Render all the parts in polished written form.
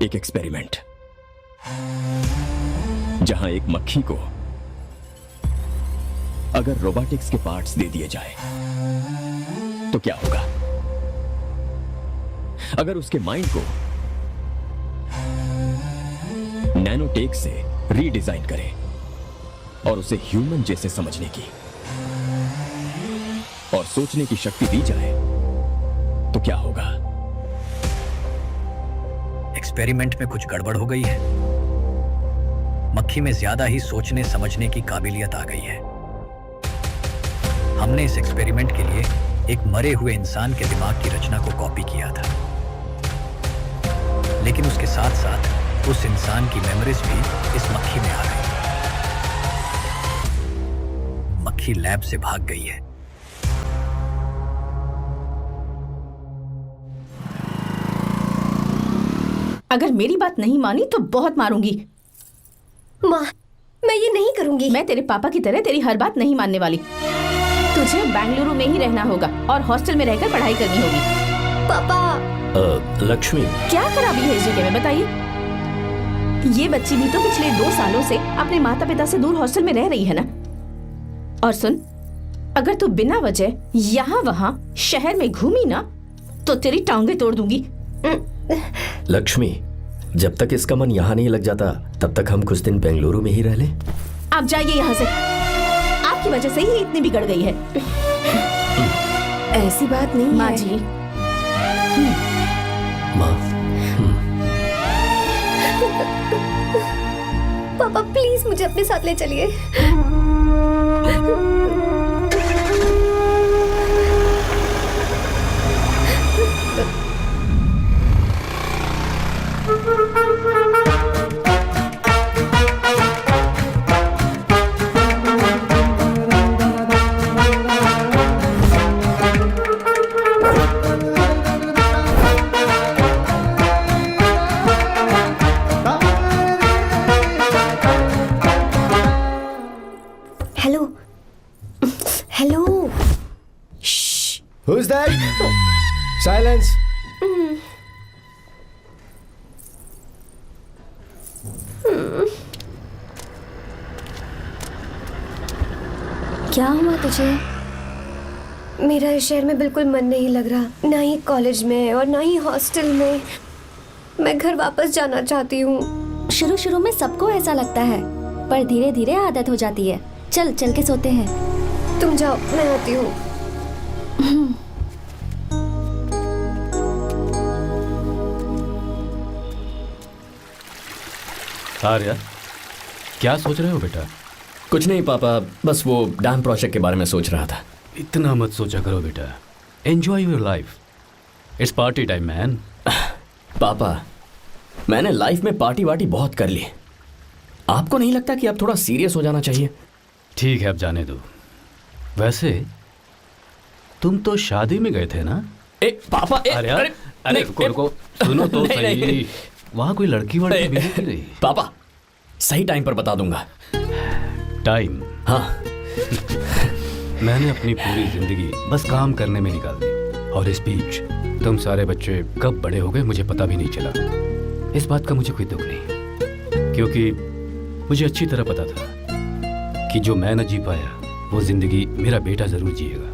एक एक्सपेरिमेंट जहां एक मक्खी को अगर रोबोटिक्स के पार्ट्स दे दिए जाए तो क्या होगा? अगर उसके माइंड को नैनोटेक से रीडिजाइन करें और उसे ह्यूमन जैसे समझने की और सोचने की शक्ति दी जाए तो क्या होगा? एक्सपेरिमेंट में कुछ गड़बड़ हो गई है। मक्खी में ज्यादा ही सोचने समझने की काबिलियत आ गई है। हमने इस एक्सपेरिमेंट के लिए एक मरे हुए इंसान के दिमाग की रचना को कॉपी किया था, लेकिन उसके साथ साथ उस इंसान की मेमोरीज भी इस मक्खी में आ गई। मक्खी लैब से भाग गई है। अगर मेरी बात नहीं मानी तो बहुत मारूंगी। माँ, मैं ये नहीं करूंगी। मैं तेरे पापा की तरह तेरी हर बात नहीं मानने वाली। तुझे बेंगलुरु में ही रहना होगा और हॉस्टल में रहकर पढ़ाई करनी होगी। पापा। लक्ष्मी, क्या खराबी है इस जगह में बताइए? ये बच्ची भी तो पिछले 2 सालों से अपने माता पिता से दूर हॉस्टल में रह रही है ना। और सुन, अगर तू बिना वजह यहाँ वहाँ शहर में घूमी ना तो तेरी टांगे तोड़ दूंगी। लक्ष्मी, जब तक इसका मन यहाँ नहीं लग जाता तब तक हम कुछ दिन बेंगलुरु में ही रह लें। आप जाइए यहाँ से। आपकी वजह से ही इतनी बिगड़ गई है। ऐसी बात नहीं माँ है। जी, माँ, पापा प्लीज मुझे अपने साथ ले चलिए। Hello hello. Who's that? Silence. क्या हुआ तुझे? मेरा इस शहर में बिल्कुल मन नहीं लग रहा, ना ही कॉलेज में और ना ही हॉस्टल में। मैं घर वापस जाना चाहती हूँ। शुरू शुरू में सबको ऐसा लगता है, पर धीरे धीरे आदत हो जाती है। चल चल के सोते हैं। तुम जाओ, मैं आती हूँ। आर्या, क्या सोच रहे हो बेटा? कुछ नहीं पापा, बस वो डैम प्रोजेक्ट के बारे में सोच रहा था। इतना मत सोचा करो बेटा। Enjoy your life. It's party time man. पापा, मैंने लाइफ में पार्टी वार्टी बहुत कर ली। आपको नहीं लगता कि अब थोड़ा सीरियस हो जाना चाहिए? ठीक है, अब जाने दो। वैसे तुम तो शादी में गए थे ना? पापा, अरे यार, अरे रुको रुको, सुनो तो सही। वहाँ कोई लड़की वड़की मिली की नहीं? पापा, सही टाइम पर बता दूंगा। टाइम? हाँ। मैंने अपनी पूरी जिंदगी बस काम करने में निकाल दी, और इस बीच तुम सारे बच्चे कब बड़े हो गए मुझे पता भी नहीं चला। इस बात का मुझे कोई दुख नहीं, क्योंकि मुझे अच्छी तरह पता था कि जो मैं न जी पाया वो जिंदगी मेरा बेटा जरूर जिएगा।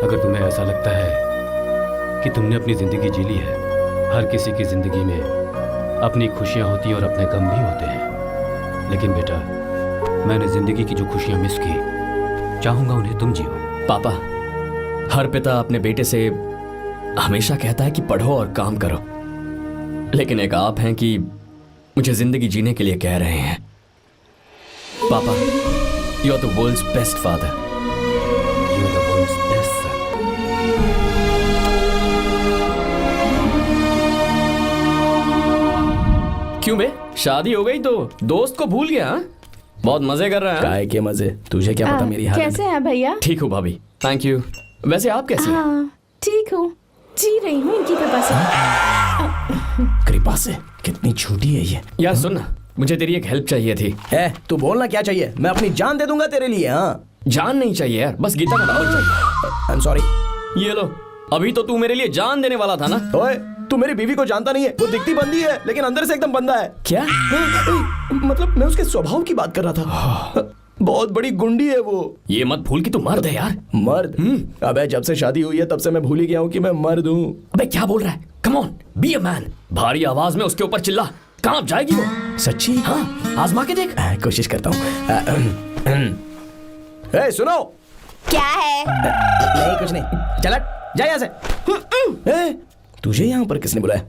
अगर तुम्हें ऐसा लगता है कि तुमने अपनी जिंदगी जी ली है, हर किसी की जिंदगी में अपनी खुशियां होती हैं और अपने गम भी होते हैं, लेकिन बेटा मैंने जिंदगी की जो खुशियां मिस की, चाहूंगा उन्हें तुम जियो। पापा, हर पिता अपने बेटे से हमेशा कहता है कि पढ़ो और काम करो, लेकिन एक आप हैं कि मुझे जिंदगी जीने के लिए कह रहे हैं। पापा, you are the world's best father. You are the world's best son. क्यों बे, शादी हो गई तो दोस्त को भूल गया? हाँ? बहुत मजे कर रहा है। काय के मजे, तुझे क्या पता मेरी हालत। कैसे हैं भैया? ठीक हूँ भाभी, थैंक यू। वैसे आप कैसे हैं? हाँ, ठीक हूँ, जी रही हूँ इनकी कृपा से। कृपा से? कितनी झूठी है ये। यार सुन ना, मुझे तेरी एक हेल्प चाहिए थी। तू बोलना क्या चाहिए, मैं अपनी जान दे दूंगा तेरे लिए। हाँ, जान नहीं चाहिए यार, बस गीता का नंबर चाहिए। I am sorry. ये लो, अभी तो तू मेरे लिए जान देने वाला था ना। ओए, तू मेरी बीवी को जानता नहीं है। वो दिखती बंदी है लेकिन अंदर से एकदम बंदा है। क्या? मतलब मैं उसके स्वभाव की बात कर रहा था। बहुत बड़ी गुंडी है वो। ये मत भूल कि तू मर्द है यार। मर्द? अबे जब से शादी हुई है तब से मैं भूल ही गया हूँ कि मैं मर्द हूँ। अबे क्या बोल रहा है? Come on, be a man. भारी आवाज में उसके ऊपर चिल्ला। कहाँ जाएगी वो? सच्ची? हाँ, आजमा के देख। कोशिश करता हूँ। ए, सुनो। क्या है? नहीं, कुछ नहीं। चल जा यहाँ से। ए, तुझे यहाँ पर किसने बुलाया?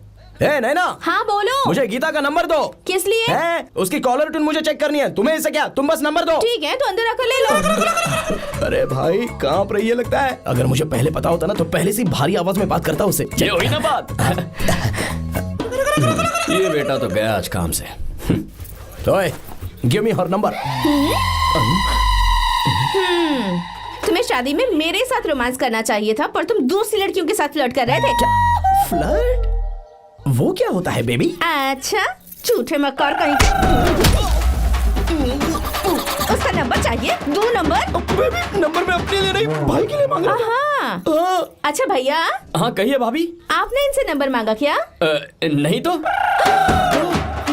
ए नैना। हाँ बोलो। मुझे गीता का नंबर दो। किस लिए? है उसकी कॉलर ट्यून मुझे चेक करनी है। तुम्हें इससे क्या? तुम बस नंबर दो। ठीक है तो अंदर आकर ले लो। अरे भाई कांप रही है लगता है। अगर मुझे पहले पता होता ना तो पहले से भारी आवाज में बात करता उससे। ये हुई ना बात। ये बेटा तो गया आज काम से। ओए, गिव मी हर नंबर। तुम्हें शादी में मेरे साथ रोमांस करना चाहिए था, पर तुम दूसरी लड़कियों के साथ फ्लर्ट कर रहे थे। फ्लर्ट? वो क्या होता है बेबी? अच्छा, झूठे मक्कार कहीं के। उसका नंबर चाहिए? दो नंबर। बेबी नंबर मैं अपने लिए नहीं भाई के लिए मांग रहा था। हाँ। अच्छा भैया। हाँ कहिए भाभी। आपने इनसे नंबर मांगा क्या? नहीं तो।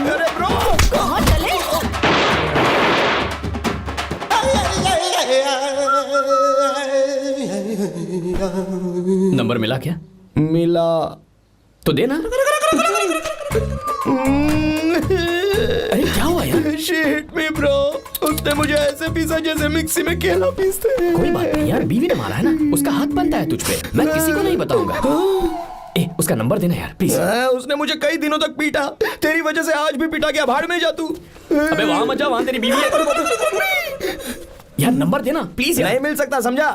अरे ब्रो, कहाँ चले? नंबर मिला क्या? मिला तो देना। अरे क्या हुआ यार? शिट मी ब्रो, उसने मुझे ऐसे पीसा जैसे मिक्सी में केला पीसते हैं। कोई बात नहीं यार, बीवी ने मारा है ना, उसका हाथ बनता है तुझ पे। मैं किसी को नहीं बताऊंगा। ए, उसका नंबर देना यार प्लीज। उसने मुझे कई दिनों तक पीटा। तेरी वजह से आज भी पीटा गया। भाड़ में जा तू। अबे वहां मत जा, वहां तेरी बीवी है। यार नंबर देना प्लीज यार। नहीं मिल सकता, समझा?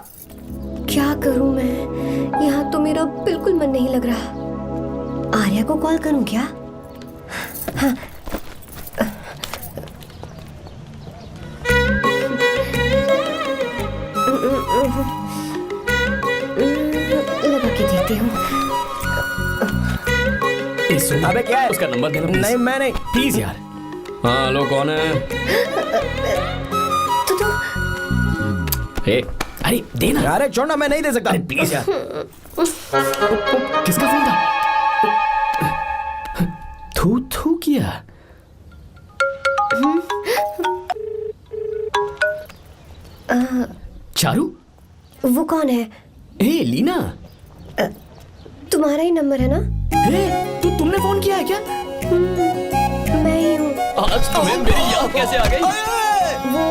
क्या करूं मैं? यहाँ तो मेरा बिल्कुल मन नहीं लग रहा। आर्या को कॉल करूं क्या? हाँ। लगा के देती हूँ। अबे क्या है? उसका नंबर देना please। नहीं मैं नहीं। प्लीज यार। हाँ हेलो, कौन है? तो ए, अरे देना। अरे छोड़ना, मैं नहीं दे सकता। अरे प्लीज यार। किसका फोन था? थू थू किया। चारू? वो कौन है? ए लीना। तुम्हारा ही नंबर है ना? ए, तुमने फोन किया है क्या? मैं ही हूँ। आज तुम्हें मेरी याद कैसे आ गई? वो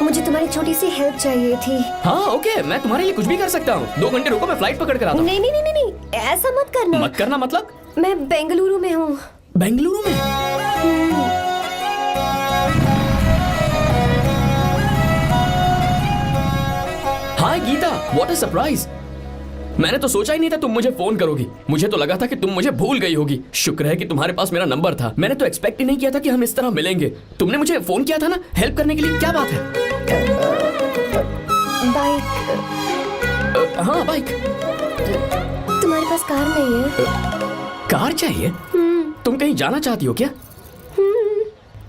मुझे तुम्हारी छोटी सी हेल्प चाहिए थी। हाँ ओके, मैं तुम्हारे लिए कुछ भी कर सकता हूँ। 2 घंटे रुको, मैं फ्लाइट पकड़ कर आता हूँ। नहीं नहीं नहीं नहीं, ऐसा मत करना। मत करना मतलब? मैं बेंगलुरु में हूँ। बेंगलुरु में? हाय गीता, व्हाट अ सरप्राइज। मैंने तो सोचा ही नहीं था तुम मुझे फोन करोगी। मुझे तो लगा था कि तुम मुझे भूल गई होगी। शुक्र है कि तुम्हारे पास मेरा नंबर था। मैंने तो एक्सपेक्ट ही नहीं किया था कि हम इस तरह मिलेंगे। तुमने मुझे फोन किया था ना हेल्प करने के लिए। क्या बात है? बाइक। हाँ बाइक। तुम्हारे पास कार नहीं है? कार चाहिए? तुम कहीं जाना चाहती हो क्या?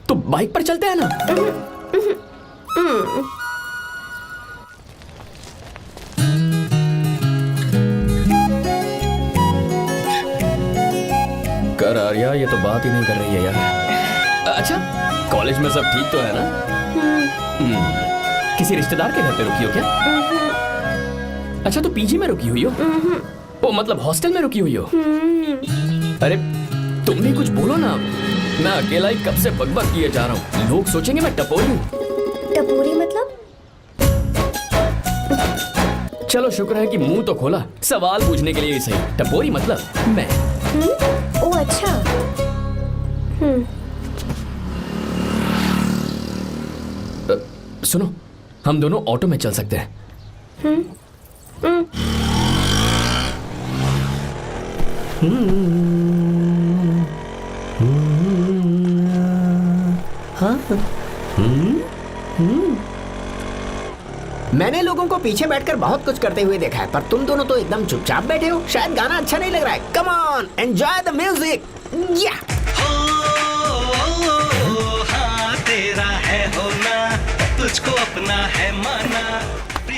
तो बाइक पर चलते हैं ना। कर आर्या, ये तो बात ही नहीं कर रही है यार। अच्छा, कॉलेज में सब ठीक तो है ना? किसी रिश्तेदार के घर पे रुकी हो क्या? अच्छा, तो पीजी में रुकी हुई हो? ओ मतलब हॉस्टल में रुकी हुई हो? अरे तुम भी कुछ बोलो ना। मैं अकेला ही कब से बकबक किए जा रहा हूँ। लोग सोचेंगे मैं टपोरी हूँ। टपोरी मतलब? चलो शुक्र है कि मुंह तो खोला, सवाल पूछने के लिए ही सही। टपोरी मतलब मैं। ओ अच्छा। सुनो, हम दोनों ऑटो में चल सकते हैं। मैंने लोगों को पीछे बैठकर बहुत कुछ करते हुए देखा है, पर तुम दोनों तो एकदम चुपचाप बैठे हो। शायद गाना अच्छा नहीं लग रहा है। Come on, enjoy the music. या हाँ तेरा है होना, तुझको अपना है माना।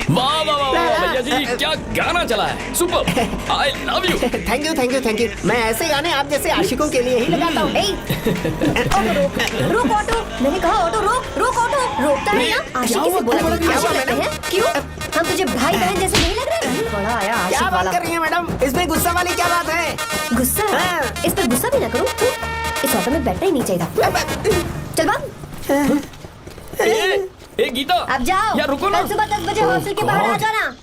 वाह वाह वाह वाह, भैया जी क्या गाना चला है, super, I love you. Thank you thank you thank you. मैं ऐसे गाने आप जैसे आशिकों के लिए ही लगाता हूँ। ऑटो रोक, रोक ऑटो। मैंने कहा ऑटो रोक, रोक ऑटो। रोकता है ना? आशिकी से बोला कि आशिक लगते हैं। क्यों? हम तुझे भाई बहन जैसे नहीं लग रहे? बड़ा आया क्या आशिक बात वाला। कर रही है मैडम, इसमें गुस्सा वाली क्या बात है? गुस्सा? हाँ। इस पर गुस्सा भी ना करूं। इस ऑटो में बैठना ही नहीं चाहिए था। चल भाग। ए गीता, अब जाओ। यार रुको ना। कल सुबह 10 बजे हॉस्टल के बाहर आ जाना।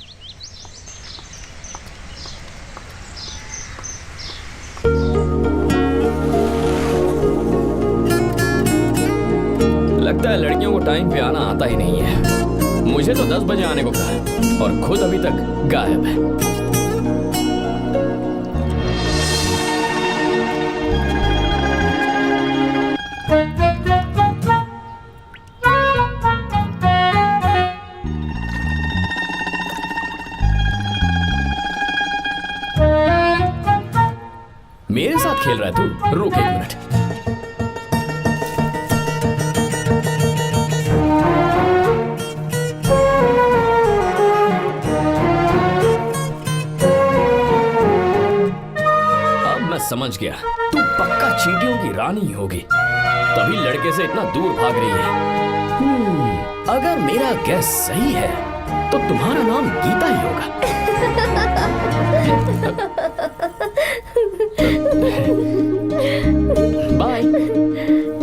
लगता है लड़कियों को टाइम पे आना आता ही नहीं है। मुझे तो 10 बजे आने को कहा है और खुद अभी तक गायब है। मेरे साथ खेल रहा है तू? रुक एक मिनट। समझ गया, तू पक्का चींटियों की रानी होगी, तभी लड़के से इतना दूर भाग रही है। अगर मेरा गैस सही है तो तुम्हारा नाम गीता ही होगा। बाय।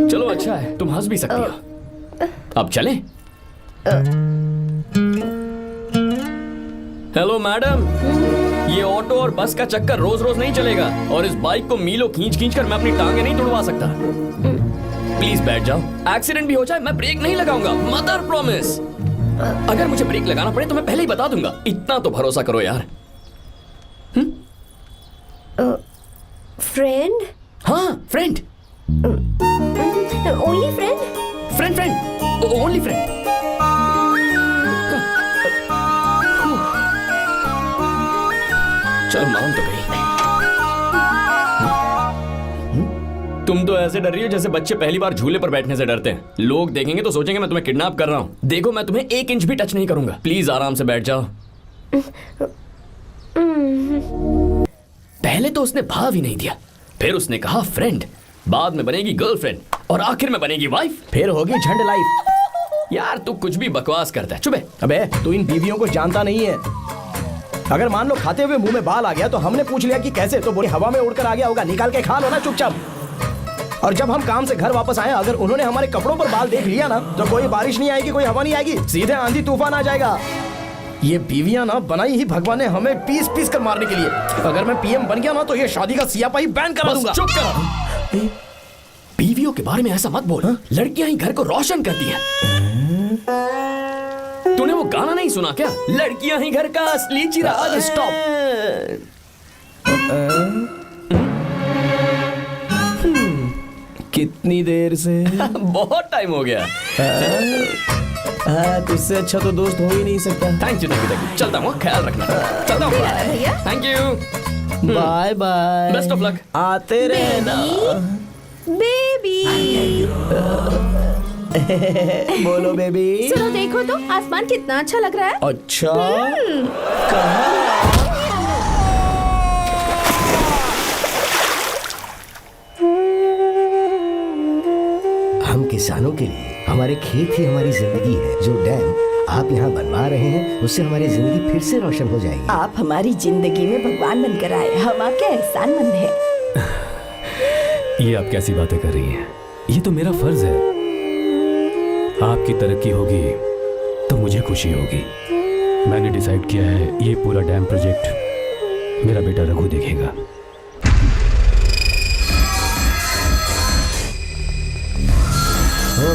चलो अच्छा है, तुम हंस भी सकती हो। अब चलें? हेलो मैडम, ये ऑटो और बस का चक्कर रोज रोज नहीं चलेगा और इस बाइक को मीलों खींच खींच कर मैं अपनी टांगे नहीं तुड़वा सकता। प्लीज बैठ जाओ, एक्सीडेंट भी हो जाए मैं ब्रेक नहीं लगाऊंगा, मदर प्रॉमिस। अगर मुझे ब्रेक लगाना पड़े तो मैं पहले ही बता दूंगा, इतना तो भरोसा करो यार। फ्रेंड? हाँ friend. Only friend? Friend friend, only friend. चल मान तो गई। तुम तो ऐसे डर रही हो जैसे बच्चे पहली बार झूले पर बैठने से डरते हैं। लोग देखेंगे तो सोचेंगे मैं तुम्हें किडनैप कर रहा हूँ। देखो मैं तुम्हें 1 इंच भी टच नहीं करूंगा, प्लीज आराम से बैठ जाओ। पहले तो उसने भाव ही नहीं दिया, फिर उसने कहा फ्रेंड, बाद में बनेगी गर्लफ्रेंड और आखिर में बनेगी वाइफ, फिर होगी झंड लाइफ। यार तू कुछ भी बकवास करता है, चुप है। अबे तू इन बीवियों को जानता नहीं है। अगर मान लो खाते हुए मुंह में बाल आ गया तो हमने पूछ लिया कि कैसे, तो बोली हवा में उड़कर आ गया होगा, निकाल के खा लो ना चुपचाप। और जब हम काम से घर वापस आए, अगर उन्होंने हमारे कपड़ों पर बाल देख लिया ना, तो कोई बारिश नहीं आएगी, कोई हवा नहीं आएगी, सीधे आंधी तूफान आ जाएगा। ये बीवियां ना बनाई ही भगवान ने हमें पीस पीस कर मारने के लिए। अगर मैं पीएम बन गया ना तो ये शादी का सियापाही बैन करा दूंगा। चुप कर। बीवियों के बारे में ऐसा मत बोल, लड़कियां ही घर को रोशन करती हैं। तूने वो गाना नहीं सुना क्या, लड़कियां ही घर का असली चिराग। स्टॉप। कितनी देर से? बहुत टाइम हो गया। तुझसे अच्छा तो दोस्त हो ही नहीं सकता। थैंक यू चलता हूँ, ख्याल रखना। चलता हूँ, thank you, bye bye, best of luck. आते रहना बेबी। बोलो बेबी। चलो देखो तो आसमान कितना अच्छा लग रहा है। अच्छा कहाँ? हम किसानों के लिए हमारे खेत ही हमारी जिंदगी है। जो डैम आप यहाँ बनवा रहे हैं उससे हमारी जिंदगी फिर से रोशन हो जाएगी। आप हमारी जिंदगी में भगवान बनकर आए, हम आपके एहसानमंद हैं। ये आप कैसी बातें कर रही हैं? ये तो मेरा फर्ज है। आपकी तरक्की होगी तो मुझे खुशी होगी। मैंने डिसाइड किया है ये पूरा डैम प्रोजेक्ट मेरा बेटा रघु देखेगा।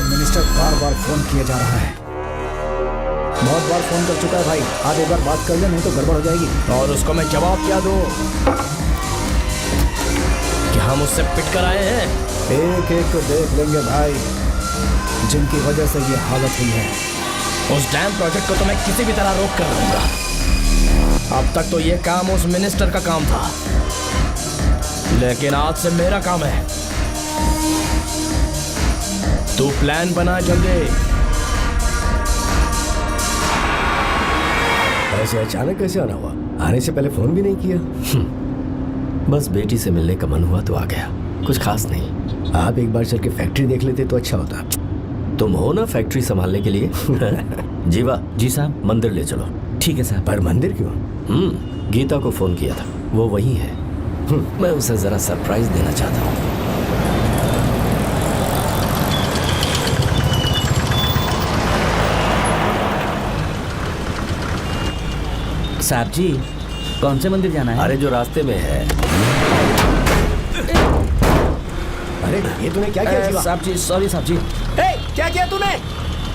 मिनिस्टर बार बार फोन किया जा रहा है। बहुत बार फोन कर चुका है भाई, आप एक बार बात कर ले, नहीं तो गड़बड़ हो जाएगी। और उसको मैं जवाब क्या दूं कि हम उससे पिट कर आए हैं? एक एक को देख लेंगे भाई, जिनकी वजह से ये हालत हुई है। उस डैम प्रोजेक्ट को तो मैं किसी भी तरह रोक कर दूंगा। अब तक तो ये काम उस मिनिस्टर का काम था, लेकिन आज से मेरा काम है। तू प्लान बना जल्दी। ऐसे अचानक कैसे आना हुआ? आने से पहले फोन भी नहीं किया? बस बेटी से मिलने का मन हुआ तो आ गया, कुछ खास नहीं। आप एक बार चल के फैक्ट्री देख लेते तो अच्छा होता। तुम हो ना फैक्ट्री संभालने के लिए। जीवा जी साहब। मंदिर ले चलो। ठीक है साहब। पर मंदिर क्यों? गीता को फोन किया था, वो वही है। मैं उसे जरा सरप्राइज देना चाहता हूँ। साहब जी, कौन से मंदिर जाना है? अरे जो रास्ते में है। अरे ये तूने क्या किया जीवा? साहब जी सॉरी साहब जी। क्या किया तूने?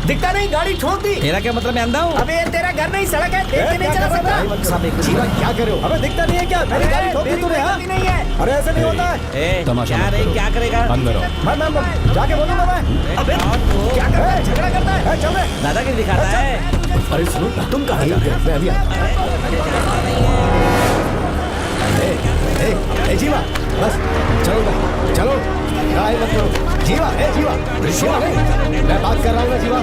दिखता नहीं, गाड़ी ठोक दी। तेरा क्या मतलब मैं अंधा हूँ? अबे तेरा घर नहीं, सड़क है, देख के नहीं चला सकता। साहब एक जीवा क्या कर रहे हो? हमें दिखता नहीं है क्या? मेरी गाड़ी ठोक दी तूने? हाँ? नहीं है। अरे ऐसे नहीं होता है। तमाशा क्या मत रे, करो। क्या करेगा? अंदर आओ। मैं जाके बोलूंगा मैं। अबे क्या कर रहा है? झगड़ा करता है। चल रहे। दादागिरी दिखाता है। अरे सुनो, तुम कहाँ जा रहे हो? मैं अभी ए जीवा, बस चलो भाई, चलो लड़ाई मत करो। जीवा, ए जीवा, जीवा नहीं, मैं बात कर रहा हूँ ना जीवा।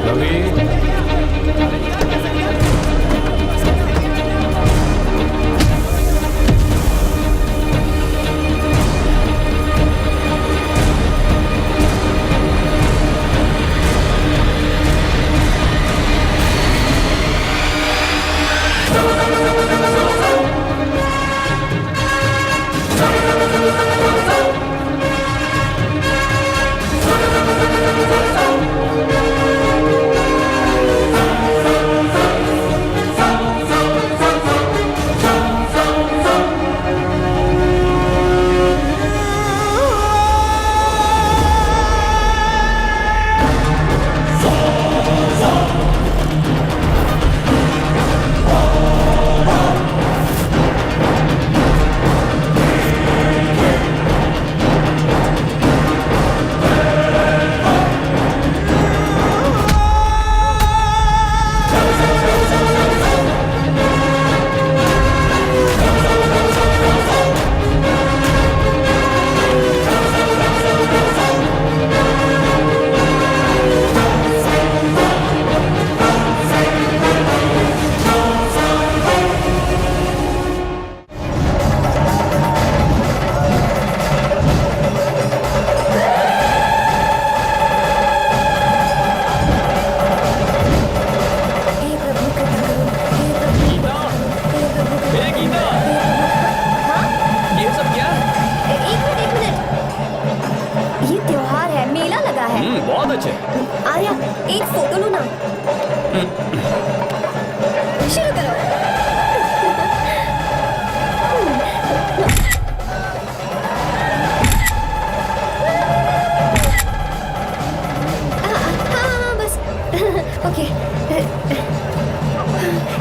बहुत अच्छे। आर्या एक फोटो लो ना। शुरू करो। हाँ बस ओके।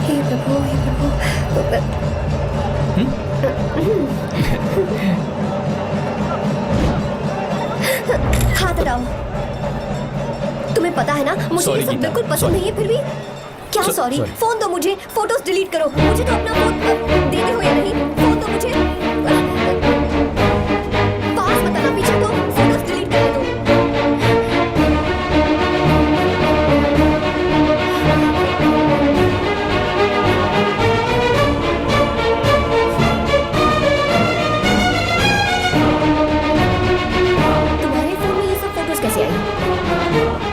हे प्रभु हे प्रभु। हाथ हटाओ। तुम्हें पता है ना मुझे ये सब बिल्कुल पसंद नहीं है, फिर भी क्या सॉरी? फोन दो मुझे, फोटोज डिलीट करो। मुझे तो अपना फोन देते हो या नहीं? फोन दो मुझे। पास मत आना, पीछे तो फोटोज डिलीट कर दो। तुम्हारे फोन में ये सब फोटोज कैसे आई?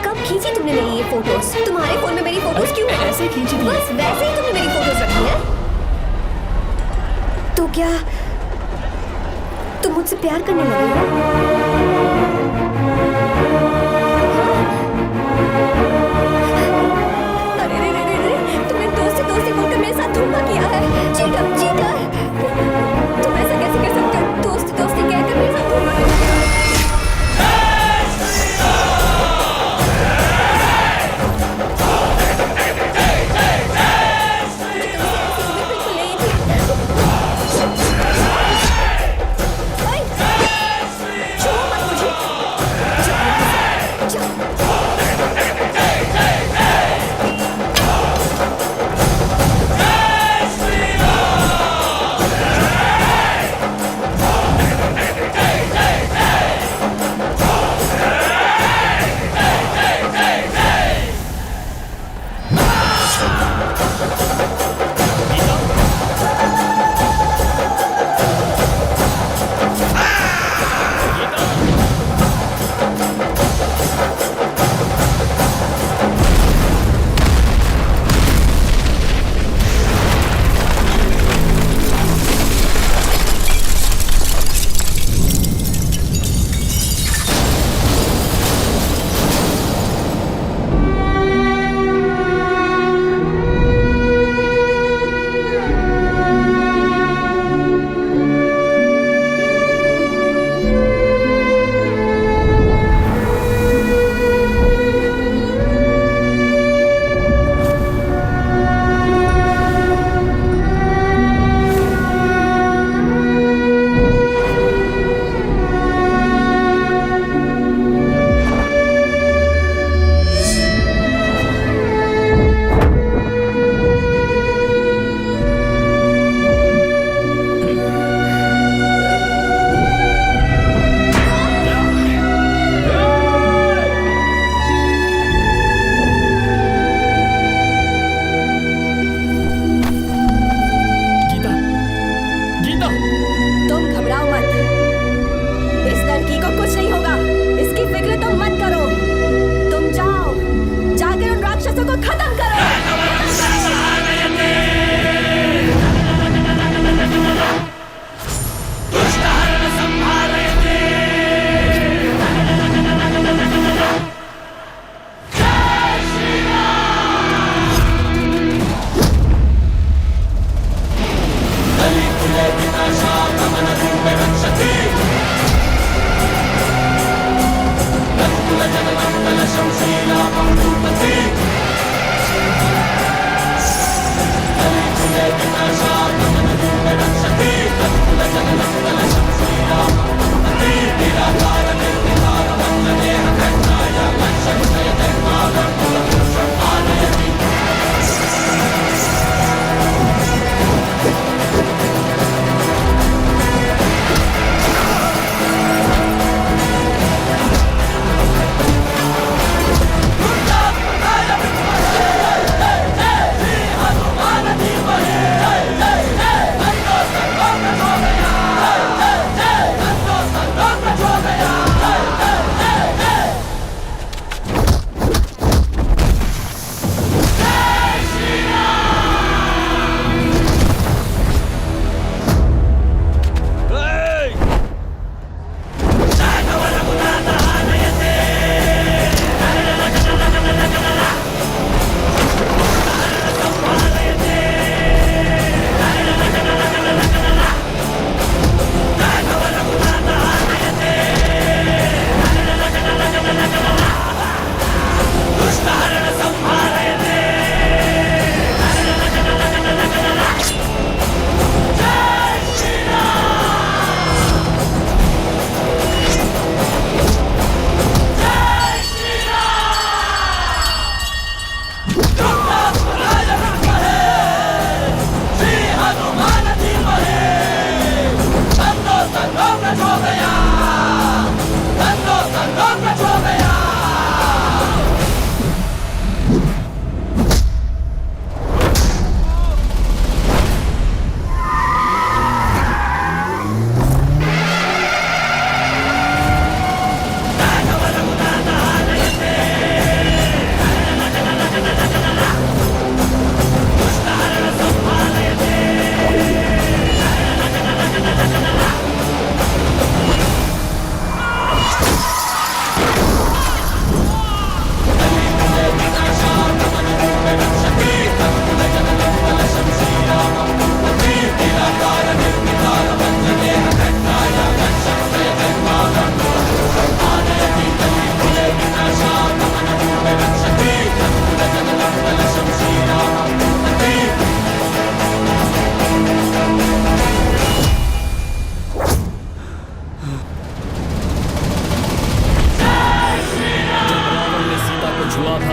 कब खींची तुमने मेरी ये फोटोज? तुम्हारे फोन में मेरी फोटोज क्यों है? ऐसे खींची थी। बस वैसे ही तुमने मेरी फोटोज रखी है। तो क्या तुम मुझसे प्यार करने लगे हो? अरे रे रे रे रे, तुमने दोस्ती दोस्ती बोलकर मेरे साथ धोखा किया है। चीटर चीटर, तुम ऐसा कैसे कर सकते हो? दोस्ती दोस्ती कहकर मेरे साथ धोखा किया।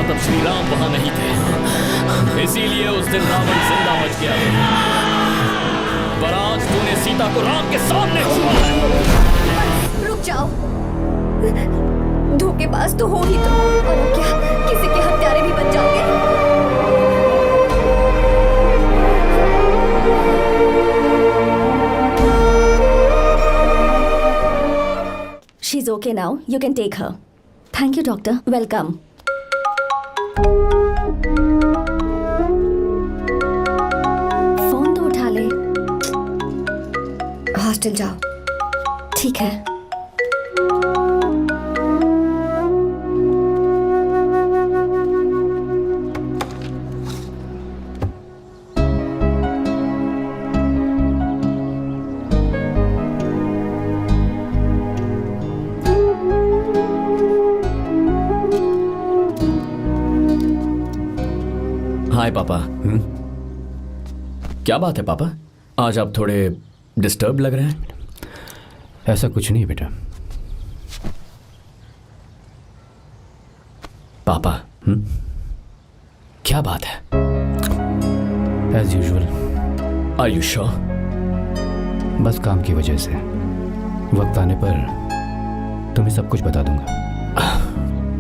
तब श्री राम वहां नहीं थे, इसीलिए उस दिन रावण जिंदा बच गया। पर आज तूने सीता को राम के सामने छुआ है। रुक जाओ, धोखेबाज तो हो ही तुम, और अब क्या किसी के हत्यारे भी बन जाओगे? She's okay now. You can take her. Thank you, doctor. Welcome. Phone तो उठा ले। हॉस्टल जाओ। ठीक है। हाय पापा। क्या बात है पापा, आज आप थोड़े डिस्टर्ब लग रहे हैं। ऐसा कुछ नहीं बेटा। पापा क्या बात है? As usual. Are you sure? बस काम की वजह से वक्त आने पर तुम्हें सब कुछ बता दूंगा।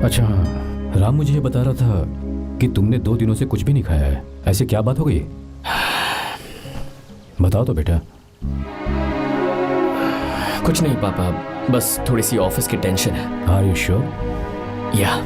अच्छा हाँ, राम मुझे ये बता रहा था कि तुमने 2 दिनों से कुछ भी नहीं खाया है। ऐसे क्या बात हो गई? बताओ तो बेटा। कुछ नहीं पापा, बस थोड़ी सी ऑफिस की टेंशन है। Are you sure? या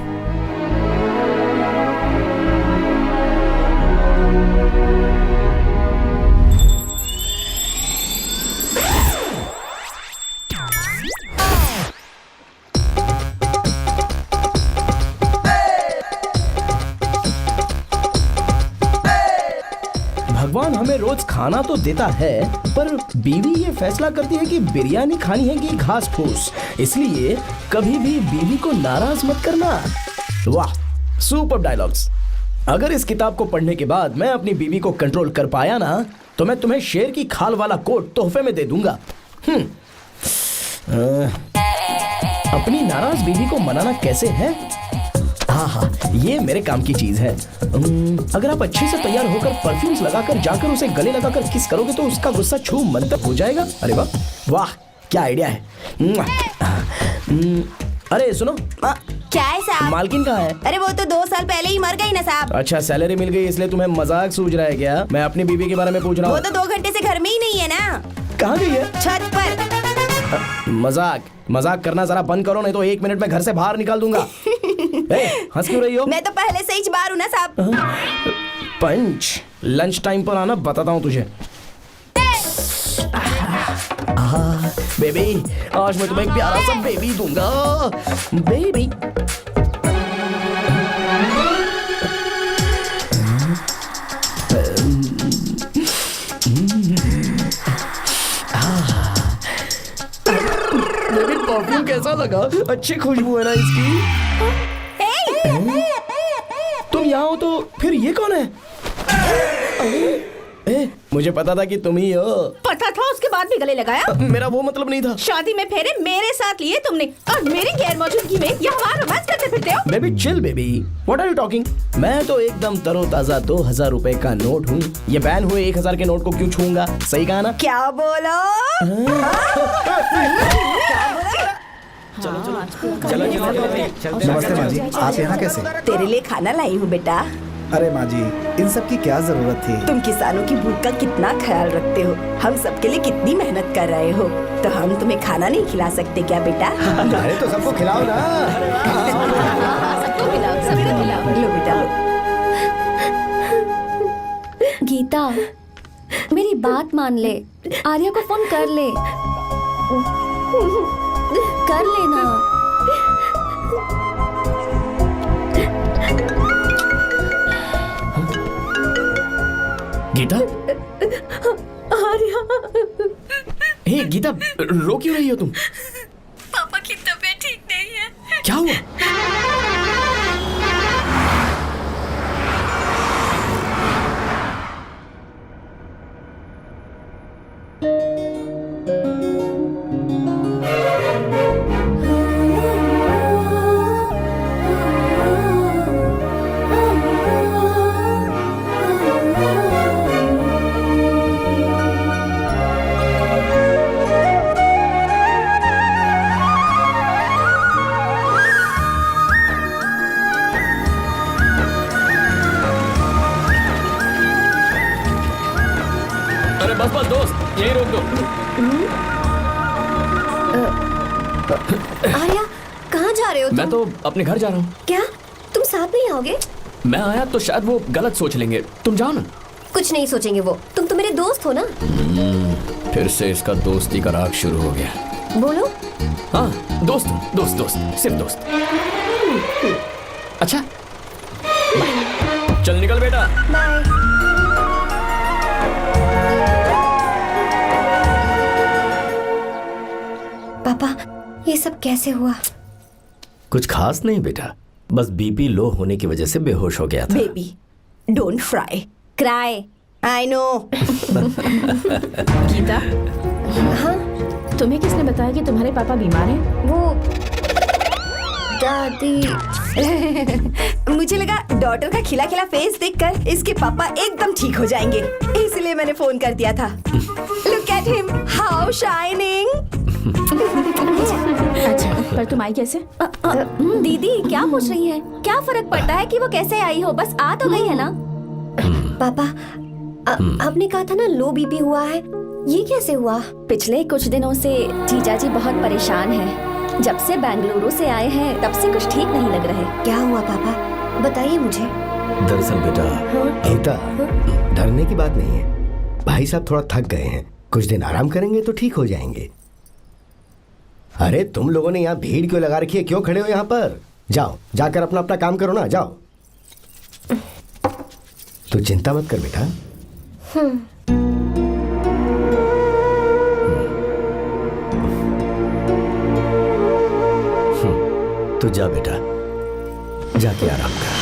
भगवान हमें रोज खाना तो देता है, पर बीवी ये फैसला करती है कि बिरयानी खानी है कि घास फूस। इसलिए कभी भी बीवी को नाराज मत करना। वाह, सुपर डायलॉग्स। अगर इस किताब को पढ़ने के बाद मैं अपनी बीवी को कंट्रोल कर पाया ना, तो मैं तुम्हें शेर की खाल वाला कोट तोहफे में दे दूंगा। अपनी नाराज बीवी को मनाना कैसे है? हाँ, ये मेरे काम की चीज है। अगर आप अच्छे से तैयार होकर परफ्यूम्स लगाकर जाकर उसे गले लगाकर किस करोगे तो उसका गुस्सा छू मंतर हो जाएगा। अरे वाह वाह, क्या आइडिया है। अरे सुनो, क्या है साहब? मालकिन कहाँ है? अरे वो तो 2 साल पहले ही मर गई ना साहब। अच्छा, सैलरी मिल गई इसलिए तुम्हें मजाक सूझ रहा है क्या? मैं अपनी बीवी के बारे में पूछ रहा हूँ। वो तो 2 घंटे से घर में ही नहीं है ना। कहाँ गई है? छत पर। मजाक करना जरा बंद करो, नहीं तो 1 मिनट में घर से बाहर निकाल दूंगा। हंस क्यों रही हो? मैं तो पहले से ही बाहर हूँ ना साहब। पंच, लंच टाइम पर आना, बताता हूँ तुझे। बेबी, आज मैं तुम्हें एक प्यारा सा बेबी दूंगा। बेबी परफ्यूम कैसा लगा? अच्छी खुशबू है ना इसकी। तुम यहाँ हो तो फिर ये कौन है? मुझे पता था कि तुम ही हो। पता था उसके बात भी गले लगाया? मेरा वो मतलब नहीं था। शादी में फेरे मेरे साथ लिए तुमने और मेरी गैर मौजूदगी में यहाँ रोमांस करते फिरते हो। Baby chill baby, what are you talking? मैं तो एकदम तरोताजा 2000 रुपए का नोट हूँ। ये बैन हुए 1000 के नोट को क्यों छूऊंगा? सही कहा ना? क्या बोलो? नमस्ते माँ जी, आप यहाँ कैसे? तेरे लिए खाना लाई हूँ बेटा। अरे माँ जी, इन सब की क्या जरूरत थी? तुम किसानों की भूख का कितना ख्याल रखते हो, हम सबके लिए कितनी मेहनत कर रहे हो, तो हम तुम्हें खाना नहीं खिला सकते क्या बेटा? अरे तो सबको खिलाओ ना। सबको खिलाओ, सबको खिलाओ। लो बेटा लो। गीता, मेरी बात मान ले, आर्या को फोन कर ले, कर लेना। गीता, आर्या, हे गीता, रो क्यों रही हो तुम? पापा की तबीयत ठीक नहीं है। क्या हुआ? अरे बस बस दोस्त, यही रोक दो। आर्या, कहाँ जा रहे हो तुम? मैं तो अपने घर जा रहा हूँ। क्या तुम साथ नहीं आओगे? मैं आया तो शायद वो गलत सोच लेंगे, तुम जाओ ना। कुछ नहीं सोचेंगे वो, तुम तो मेरे दोस्त हो ना। फिर से इसका दोस्ती का राग शुरू हो गया। बोलो। हाँ, दोस्त दोस्त दोस्त, सिर्फ दोस्त। अच्छा, चल निकल बेटा। बाय। पापा, ये सब कैसे हुआ? कुछ खास नहीं बेटा, बस बीपी लो होने की वजह से बेहोश हो गया था। Baby don't fry cry, I know. Geeta, हाँ, तुम्हें किसने बताया कि तुम्हारे पापा बीमार हैं? वो दादी। मुझे लगा डॉटर का खिला खिला फेस देखकर इसके पापा एकदम ठीक हो जाएंगे, इसलिए मैंने फोन कर दिया था। Look at him, how shining. अच्छा, पर तुम आई कैसे? दीदी क्या पूछ रही है? क्या फर्क पड़ता है कि वो कैसे आई हो, बस आ तो गई है ना। पापा, आपने कहा था ना लो बीपी हुआ है, ये कैसे हुआ? पिछले कुछ दिनों से जीजा जी बहुत परेशान हैं। जब से बेंगलुरु से आए हैं तब से कुछ ठीक नहीं लग रहे। क्या हुआ पापा, बताइए मुझे। दरअसल बेटा, गीता, डरने की बात नहीं है। भाई साहब थोड़ा थक गए हैं, कुछ दिन आराम करेंगे तो ठीक हो जाएंगे। अरे तुम लोगों ने यहाँ भीड़ क्यों लगा रखी है? क्यों खड़े हो यहाँ पर? जाओ, जाकर अपना अपना काम करो ना, जाओ। तो चिंता मत कर बेटा। तो जा बेटा, जाके आराम कर।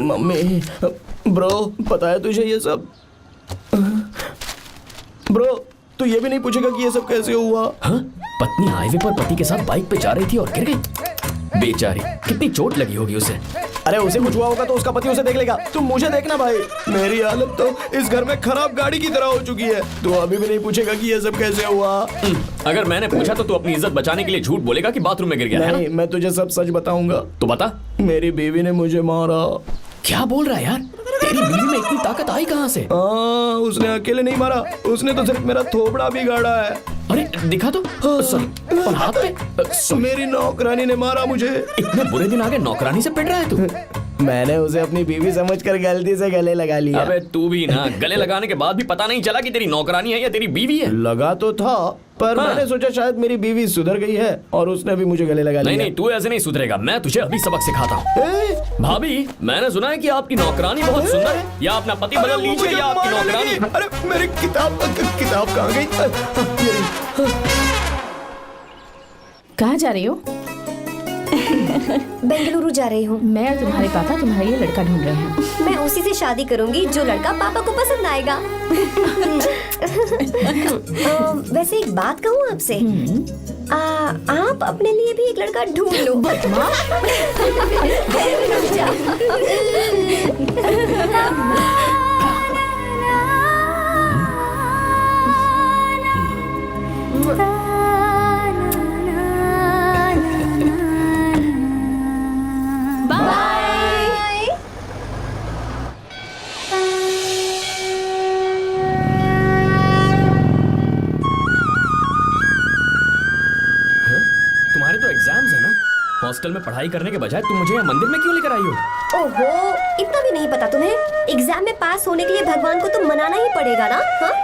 मम्मी, ब्रो, पता है तुझे ये सब? ब्रो, तू ये भी नहीं पूछेगा कि ये सब कैसे हुआ? हाँ? पत्नी हाईवे पर पति के साथ बाइक पे जा रही थी और गिर गई। बेचारी, कितनी चोट लगी होगी उसे। अरे उसे कुछ हुआ होगा तो उसका पति उसे देख लेगा, तुम मुझे देखना भाई। मेरी हालत तो इस घर में खराब गाड़ी की तरह हो चुकी है। तू अभी भी नहीं पूछेगा कि ये सब कैसे हुआ? अगर मैंने पूछा तो तू अपनी इज्जत बचाने के लिए झूठ बोलेगा कि बाथरूम में गिर गया है नहीं, मैं तुझे सब सच बताऊंगा। तो बता। मेरी बीवी ने मुझे मारा। क्या बोल रहा है यार? तेरी बीवी में इतनी ताकत आई कहाँ से? उसने अकेले नहीं मारा, उसने तो सिर्फ मेरा थोबड़ा बिगाड़ा है। अरे दिखा तो, सॉरी, और हाथ पे मेरी नौकरानी ने मारा मुझे। इतने बुरे दिन आ गए, नौकरानी से पिट रहा है तू? मैंने उसे अपनी बीवी समझकर गलती से गले लगा लिया। अबे तू भी ना, गले लगाने के बाद भी पता नहीं चला कि तेरी नौकरानी है या तेरी बीवी है। लगा तो था, पर हाँ। मैंने सोचा शायद मेरी बीवी सुधर गई है और उसने भी मुझे गले लगा लिया। नहीं नहीं, तू ऐसे नहीं सुधरेगा, मैं तुझे अभी सबक सिखाता हूँ। भाभी, मैंने सुना है कि आपकी नौकरानी बहुत सुंदर है, या अपना पति बदल लीजिए या आपकी नौकरानी। अरे मेरी किताब कहाँ गई? कहाँ जा रही हो? बेंगलुरु जा रही हूँ। मैं और तुम्हारे पापा तुम्हारे लिए लड़का ढूंढ रहे हैं। मैं उसी से शादी करूंगी जो लड़का पापा को पसंद आएगा। वैसे एक बात कहूँ आपसे, आप अपने लिए भी एक लड़का ढूंढ लो। तुम्हारे तो एग्जाम्स है ना, हॉस्टल में पढ़ाई करने के बजाय तुम मुझे यहाँ मंदिर में क्यों लेकर आई हो? ओहो, इतना भी नहीं पता तुम्हें? एग्जाम में पास होने के लिए भगवान को तो मनाना ही पड़ेगा ना? हाँ?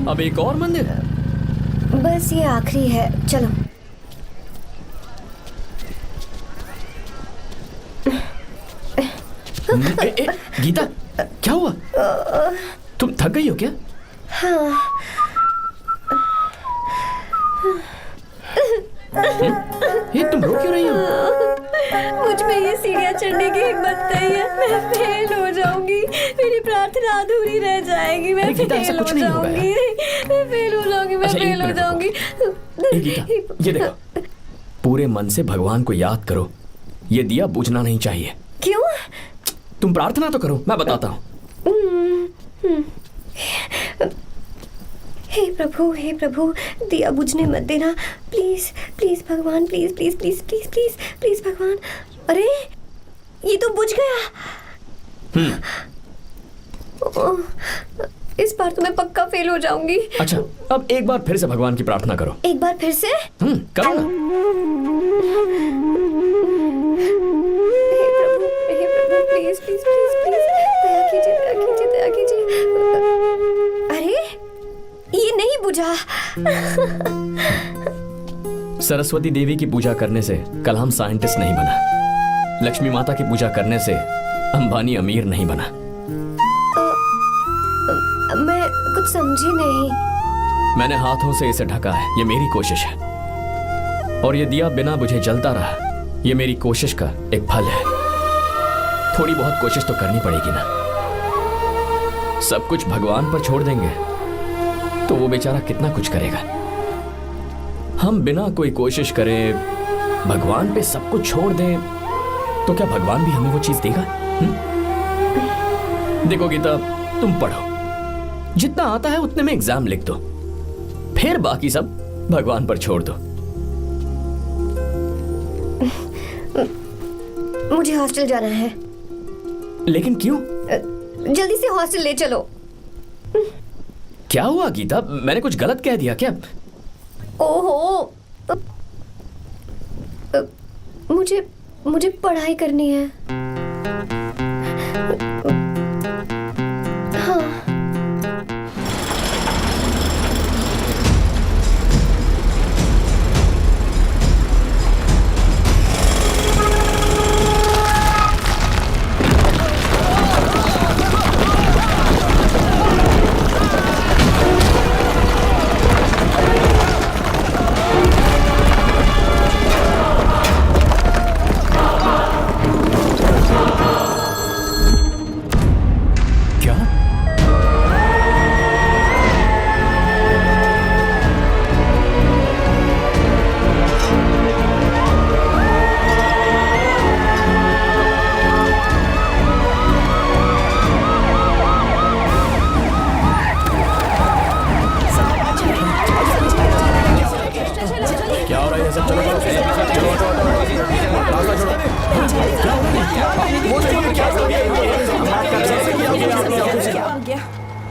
अब एक और मंदिर? बस ये आखिरी है, चलो। गीता, क्या हुआ? तुम थक गई हो क्या? हाँ। ये तुम रो क्यों रही हो? मुझ में ये सीढ़ियाँ चढ़ने की हिम्मत नहीं है। मैं फेल हो जाऊंगी, मेरी प्रार्थना अधूरी रह जाएगी। मैं फेल हो जाऊंगी, मैं फेल हो जाऊंगी, मैं फेल हो जाऊंगी। गीता, ये देखो, पूरे मन से भगवान को याद करो, ये दिया बुझना नहीं चाहिए। क्यों? तुम प्रार्थना तो करो, मैं बताता हूँ। हे प्रभु, दिया बुझने मत देना, प्लीज प्लीज भगवान, please please please please please please भगवान। अरे ये तो बुझ गया। इस बार तो मैं पक्का फेल हो जाऊंगी। अच्छा, अब एक बार फिर से भगवान की प्रार्थना करो। एक बार फिर से? करो ना। हे प्रभु, प्लीज प्लीज प्लीज प्लीज, दया कीजिए, दया कीजिए, दया कीजिए। अरे ये नहीं बुझा। सरस्वती देवी की पूजा करने से कलाम साइंटिस्ट नहीं बना, लक्ष्मी माता की पूजा करने से अंबानी अमीर नहीं बना। मैं कुछ समझी नहीं। मैंने हाथों से इसे ढका है, ये मेरी कोशिश है, और ये दिया बिना बुझे जलता रहा, ये मेरी कोशिश का एक फल है। थोड़ी बहुत कोशिश तो करनी पड़ेगी ना। सब कुछ भगवान पर छोड़ देंगे तो वो बेचारा कितना कुछ करेगा। हम बिना कोई कोशिश करे भगवान पे सब कुछ छोड़ दें तो क्या भगवान भी हमें वो चीज देगा? देखो गीता, तुम पढ़ो, जितना आता है उतने में एग्जाम लिख दो, फिर बाकी सब भगवान पर छोड़ दो। मुझे हॉस्टल जाना है। लेकिन क्यों? जल्दी से हॉस्टल ले चलो। क्या हुआ गीता, मैंने कुछ गलत कह दिया क्या? ओहो, मुझे पढ़ाई करनी है। हाँ।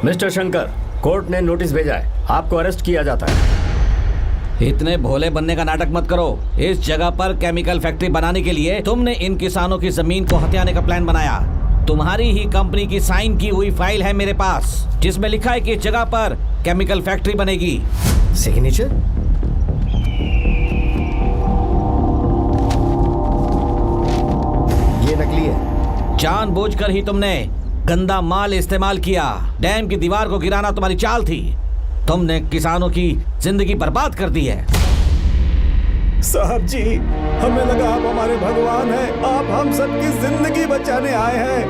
मिस्टर शंकर, कोर्ट ने नोटिस भेजा है, आपको अरेस्ट किया जाता है। इतने भोले बनने का नाटक मत करो। इस जगह पर केमिकल फैक्ट्री बनाने के लिए तुमने इन किसानों की जमीन को हथियाने का प्लान बनाया। तुम्हारी ही कंपनी की साइन की हुई फाइल है मेरे पास, जिसमें लिखा है कि इस जगह पर केमिकल फैक्ट्री बनेगी। सिग्नेचर? ये नकली है। जानबूझकर ही तुमने गंदा माल इस्तेमाल किया। डैम की दीवार को गिराना तुम्हारी चाल थी। तुमने किसानों की जिंदगी बर्बाद कर दी है। साहब जी, हमें लगा आप हमारे भगवान हैं, आप हम सबकी जिंदगी बचाने आए हैं,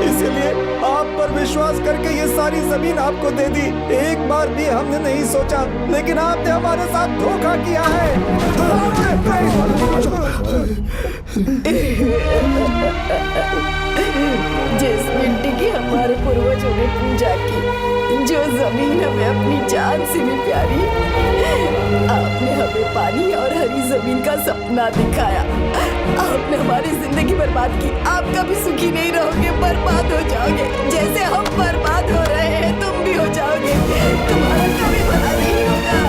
इसलिए आप पर विश्वास करके ये सारी जमीन आपको दे दी। एक बार भी हमने नहीं सोचा, लेकिन आपने हमारे साथ धोखा किया है। जिस मिट्टी की हमारे पूर्वजों ने पूजा की, जो जमीन हमें अपनी जान से भी प्यारी, आपने हमें पानी और हरी जमीन का सपना दिखाया। आपने हमारी जिंदगी बर्बाद की। आप कभी सुखी नहीं रहोगे, बर्बाद हो जाओगे। जैसे हम बर्बाद हो रहे हैं तुम भी हो जाओगे। तुम्हारा कभी भला नहीं होगा।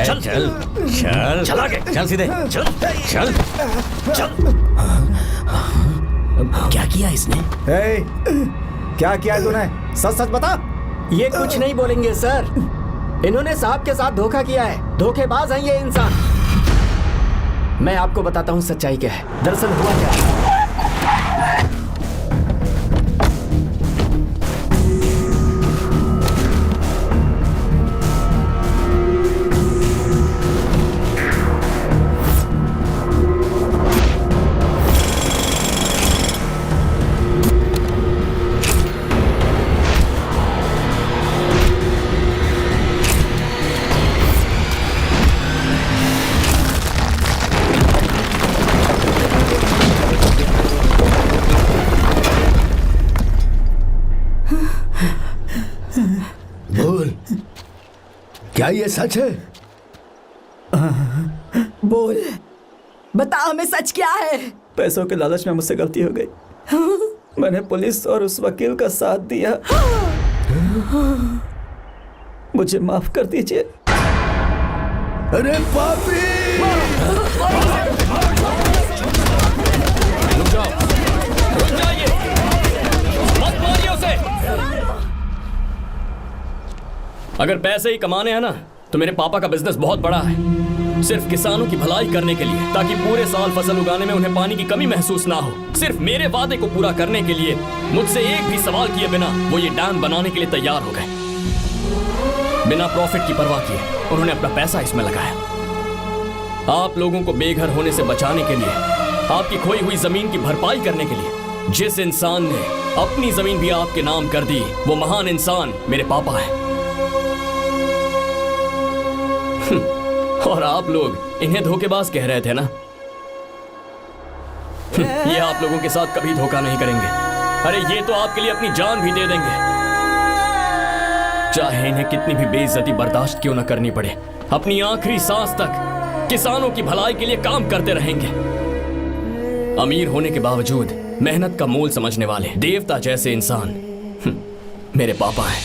चल चल चल चल आगे चल सीधे चल चल चल। क्या किया इसने? क्या किया है तूने? सच सच बता। ये कुछ नहीं बोलेंगे सर। इन्होंने साहब के साथ धोखा किया है। धोखेबाज हैं ये इंसान। मैं आपको बताता हूँ सच्चाई क्या है। दरअसल हुआ क्या है, बोल, क्या ये सच है? बोल, बता हमें सच क्या है? पैसों के लालच में मुझसे गलती हो गई। मैंने पुलिस और उस वकील का साथ दिया। मुझे माफ कर दीजिए। अरे पापी! रुक जाओ, रुक जाइए, मत मारिए उसे। अगर पैसे ही कमाने हैं ना, तो मेरे पापा का बिजनेस बहुत बड़ा है, सिर्फ किसानों की भलाई करने के लिए, ताकि पूरे साल फसल उगाने में उन्हें पानी की कमी महसूस ना हो। सिर्फ मेरे वादे को पूरा करने के लिए मुझसे एक भी सवाल किए बिना वो ये डैम बनाने के लिए तैयार हो गए। बिना प्रॉफिट की परवाह किए उन्होंने अपना पैसा इसमें लगाया। आप लोगों को बेघर होने से बचाने के लिए, आपकी खोई हुई जमीन की भरपाई करने के लिए, जिस इंसान ने अपनी जमीन भी आपके नाम कर दी, वो महान इंसान मेरे पापा है। और आप लोग इन्हें धोखेबाज कह रहे थे ना? ये आप लोगों के साथ कभी धोखा नहीं करेंगे। अरे ये तो आपके लिए अपनी जान भी दे देंगे, चाहे इन्हें कितनी भी बेइज्जती बर्दाश्त क्यों न करनी पड़े। अपनी आखिरी सांस तक किसानों की भलाई के लिए काम करते रहेंगे। अमीर होने के बावजूद मेहनत का मोल समझने वाले देवता जैसे इंसान मेरे पापा हैं।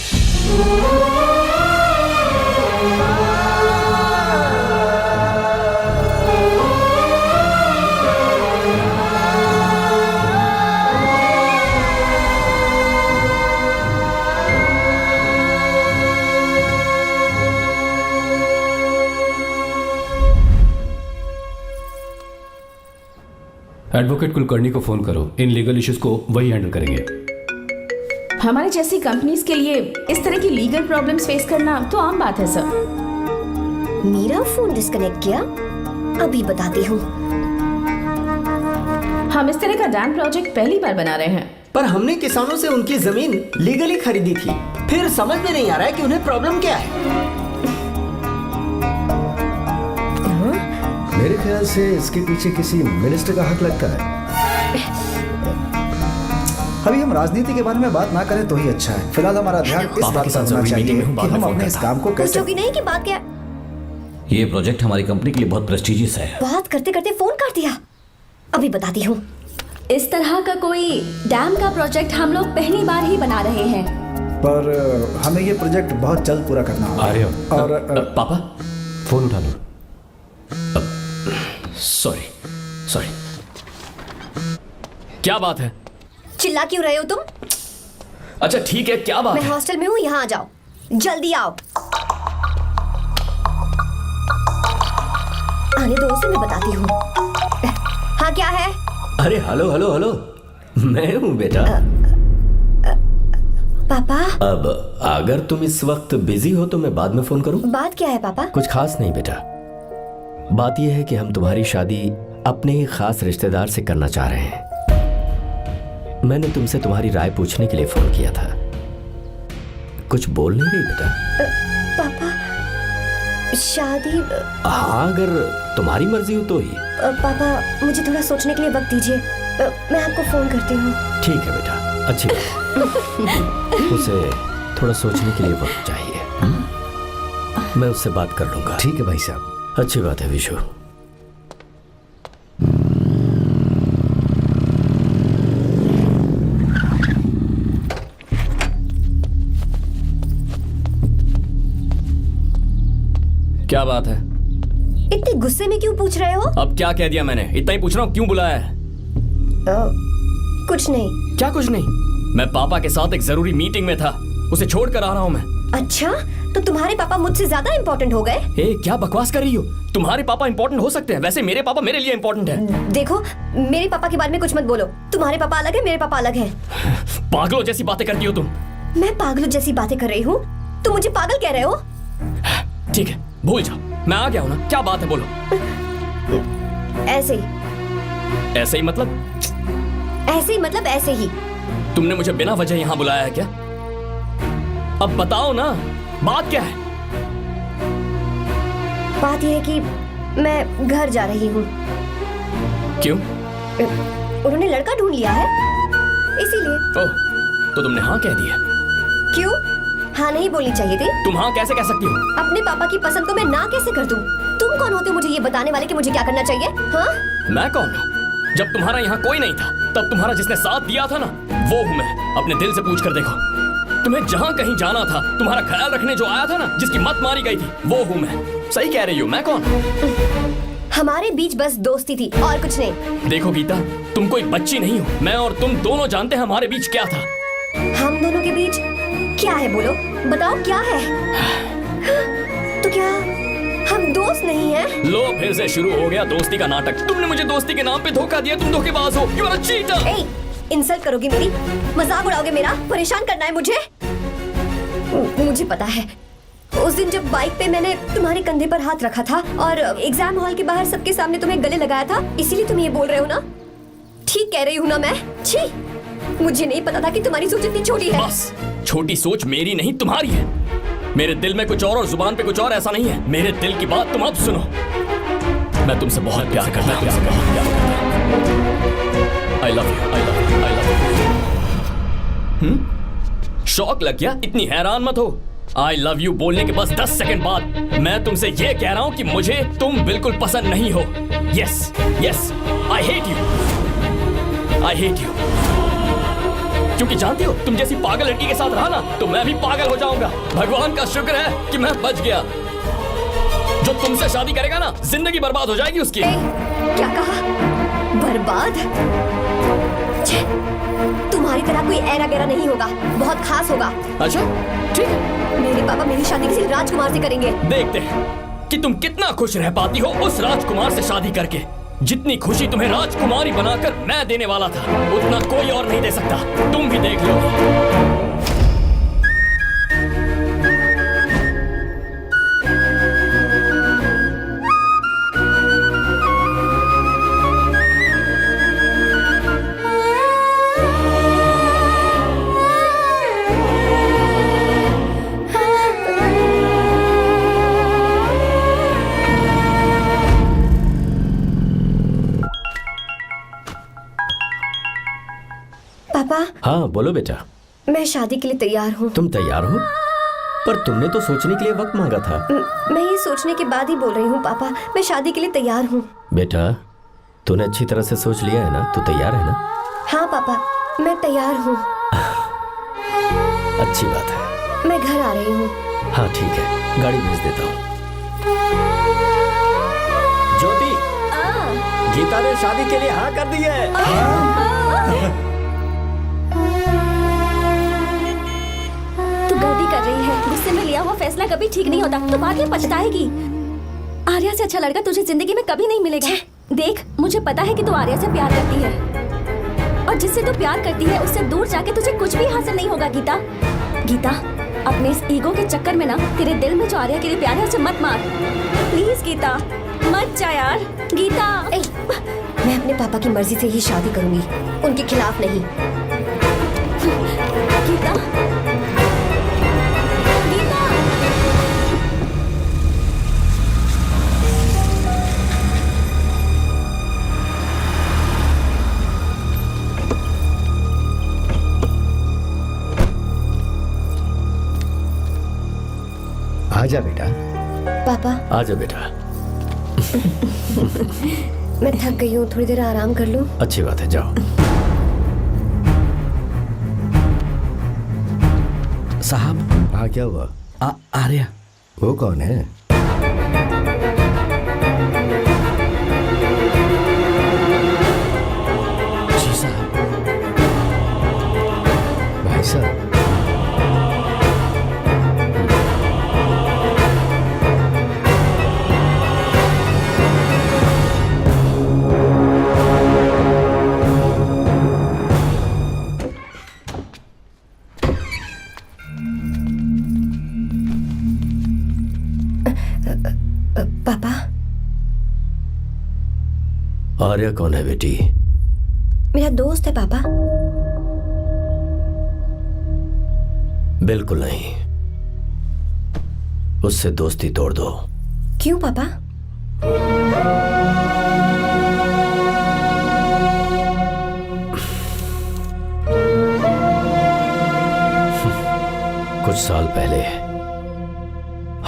एडवोकेट कुलकर्णी को फोन करो, इन लीगल इश्यूज को वही हैंडल करेंगे। हमारी जैसी कंपनीज के लिए इस तरह की लीगल प्रॉब्लम्स फेस करना तो आम बात है सर। मेरा फोन डिस्कनेक्ट किया, अभी बताती हूँ। हम इस तरह का डैम प्रोजेक्ट पहली बार बना रहे हैं। पर हमने किसानों से उनकी जमीन लीगली खरीदी थी, फिर समझ में नहीं आ रहा है कि उन्हें प्रॉब्लम क्या है। मेरे ख्याल से इसके पीछे किसी मिनिस्टर का हाथ लगता है। अभी हम राजनीति के बारे में बात ना करें तो ही अच्छा है। फिलहाल हमारा ध्यान इस बात पर होना चाहिए कि हम अपने इस काम को कैसे। पूछोगी नहीं कि बात क्या? ये प्रोजेक्ट हमारी कंपनी के लिए बहुत प्रेस्टिजियस है। बात करते करते फोन काट दिया, अभी बताती हूँ। इस तरह का कोई डैम का प्रोजेक्ट हम लोग पहली बार ही बना रहे हैं, पर हमें ये प्रोजेक्ट बहुत जल्द पूरा करना होगा। आ रहे हो? और पापा फोन उठा लो। सॉरी, क्या बात है? चिल्ला क्यों रहे हो तुम? अच्छा ठीक है, क्या बात मैं है? हॉस्टल में हूँ, यहाँ आ जाओ, जल्दी आओ। आने दो उसे, मैं बताती हूँ। हाँ क्या है? अरे हेलो हेलो हेलो, मैं हूँ बेटा। पापा? अब अगर तुम इस वक्त बिजी हो तो मैं बाद में फोन करूँ? बात क्या है पापा? कुछ खास नहीं बेटा, बात यह है कि हम तुम्हारी शादी अपने ही खास रिश्तेदार से करना चाह रहे हैं। मैंने तुमसे तुम्हारी राय पूछने के लिए फोन किया था। कुछ बोल नहीं रही बेटा? पापा शादी? हाँ, अगर तुम्हारी मर्जी हो तो ही। पापा मुझे थोड़ा सोचने के लिए वक्त दीजिए, मैं आपको फोन करती हूँ। ठीक है बेटा, अच्छी बात। उसे थोड़ा सोचने के लिए वक्त चाहिए। मैं उससे बात कर लूंगा। ठीक है भाई साहब। अच्छी बात है विशु। क्या बात है? इतने गुस्से में क्यों पूछ रहे हो? अब क्या कह दिया मैंने? इतना ही पूछ रहा हूँ, क्यों बुलाया है? कुछ नहीं। क्या कुछ नहीं? मैं पापा के साथ एक जरूरी मीटिंग में था, उसे छोड़ कर आ रहा हूँ मैं। अच्छा, तो तुम्हारे पापा मुझसे ज्यादा इम्पोर्टेंट हो गए? क्या बकवास कर रही हो? तुम्हारे पापा इम्पोर्टेंट हो सकते हैं, वैसे मेरे पापा मेरे लिए इम्पोर्टेंट है। देखो, मेरे पापा के बारे में कुछ मत बोलो। तुम्हारे पापा अलग है, मेरे पापा अलग है। पागलों जैसी बातें करती हो तुम। मैं पागलों जैसी बातें कर रही हूँ? तुम मुझे पागल कह रहे हो? ठीक है, भूल जाओ, मैं आ गया हूँ ना। क्या बात है, बोलो। ऐसे ही। ऐसे ही मतलब? ऐसे ही मतलब ऐसे ही। तुमने मुझे बिना वजह यहाँ बुलाया है क्या? अब बताओ ना, बात क्या है? बात यह है कि मैं घर जा रही हूँ। क्यों? उन्होंने लड़का ढूंढ लिया है, इसीलिए। ओह, तो तुमने हाँ कह दिया। क्यों? हाँ नहीं बोलनी चाहिए थी। तुम हाँ कैसे कह सकती हो? अपने पापा की पसंद को मैं ना कैसे कर दूं? तुम कौन होते हो मुझे ये बताने वाले कि मुझे क्या करना चाहिए? हाँ? मैं कौन हूँ? जब तुम्हारा यहाँ कोई नहीं था तब तुम्हारा जिसने साथ दिया था ना, वो हूँ मैं। अपने दिल से पूछ कर देखो। तुम्हें जहाँ कहीं जाना था, तुम्हारा ख्याल रखने जो आया था ना, जिसकी मत मारी गई थी, वो हूँ मैं। सही कह रही हूँ, मैं कौन? हमारे बीच बस दोस्ती थी और कुछ नहीं। देखो गीता, तुम कोई बच्ची नहीं हो। मैं और तुम दोनों जानते हैं हमारे बीच क्या था। हम दोनों के बीच क्या है? बोलो, बताओ क्या है? तो क्या हम दोस्त नहीं हैं? लो फिर से शुरू हो गया दोस्ती का नाटक। तुमने मुझे दोस्ती के नाम पे धोखा दिया। तुम धोखेबाज हो। You are a cheater. ए, इंसल्ट करोगी मेरी? मजाक उड़ाओगे मेरा? परेशान करना है मुझे? मुझे पता है, उस दिन जब बाइक पे मैंने तुम्हारे कंधे पर हाथ रखा था और एग्जाम हॉल के बाहर सबके सामने तुम्हें गले लगाया था, इसीलिए तुम ये बोल रहे हो ना? ठीक कह रही हूँ ना मैं? छी, मुझे नहीं पता था कि तुम्हारी सोच इतनी छोटी है। बस, छोटी सोच मेरी नहीं तुम्हारी है। मेरे दिल में कुछ और जुबान पे कुछ और, ऐसा नहीं है। मेरे दिल की बात तुम अब सुनो। मैं तुमसे बहुत प्यार करता हूँ। I love you, I love you, I love you। शौक लग गया? इतनी हैरान मत हो। I love you बोलने के बस 10 सेकंड बाद मैं तुमसे ये कह रहा हूँ कि मुझे तुम बिल्कुल पसंद नहीं हो। Yes, yes, I hate you, I hate you। क्योंकि जानती हो, तुम जैसी पागल लड़की के साथ रहा ना, तो मैं भी पागल हो जाऊंगा। भगवान का शुक्र है कि मैं बच गया। जो तुमसे शादी करेगा ना, जिंदगी बर्बाद हो जाएगी उसकी। क्या कहा? बर्बाद? छे, तुम्हारी तरह कोई ऐरा गैरा नहीं होगा, बहुत खास होगा। अच्छा, ठीक है। मेरे पापा मेरी शादी किसी राजकुमार से करेंगे। देखते हैं कि तुम कितना खुश रह पाती हो उस राजकुमार से शादी करके। जितनी खुशी तुम्हें राजकुमारी बनाकर मैं देने वाला था, उतना कोई और नहीं दे सकता। तुम भी देख लोगी। पापा, हाँ बोलो बेटा। मैं शादी के लिए तैयार हूँ। तुम तैयार हो? पर तुमने तो सोचने के लिए वक्त मांगा था। मैं ये सोचने के बाद ही बोल रही हूँ पापा, मैं शादी के लिए तैयार हूँ। बेटा, तूने अच्छी तरह से सोच लिया है ना? तू तैयार है ना? हाँ पापा, मैं तैयार हूँ। अच्छी बात है। मैं घर आ रही हूँ। हाँ ठीक है, गाड़ी भेज देता हूँ। ज्योति, गीता ने शादी के लिए हाँ कर दी है। तू गलती कर रही है। गुस्से में लिया हुआ फैसला कभी ठीक नहीं होता। तू बाद में पछताएगी। आर्या से अच्छा लड़का तुझे जिंदगी में कभी नहीं मिलेगा। देख, मुझे पता है कि तू आर्या से प्यार करती है, और जिससे तू प्यार करती है उससे दूर जाके तुझे कुछ भी हासिल नहीं होगा। गीता, गीता, अपने इस ईगो के चक्कर में ना तेरे दिल में जो आर्या के लिए प्यार है उसे मत मार। प्लीज गीता, मत जा यार। गीता, मैं अपने पापा की मर्जी से ही शादी करूंगी, उनके खिलाफ नहीं। गीता, गीता। आजा बेटा। पापा, आजा बेटा। मैं थक गई हूँ, थोड़ी देर आराम कर लूँ। अच्छी बात है, जाओ। साहब। हाँ क्या हुआ? आर्या। वो कौन है? जी साहब। भाई साहब, पापा। आर्या कौन है बेटी? मेरा दोस्त है पापा। बिल्कुल नहीं, उससे दोस्ती तोड़ दो। क्यों पापा? कुछ साल पहले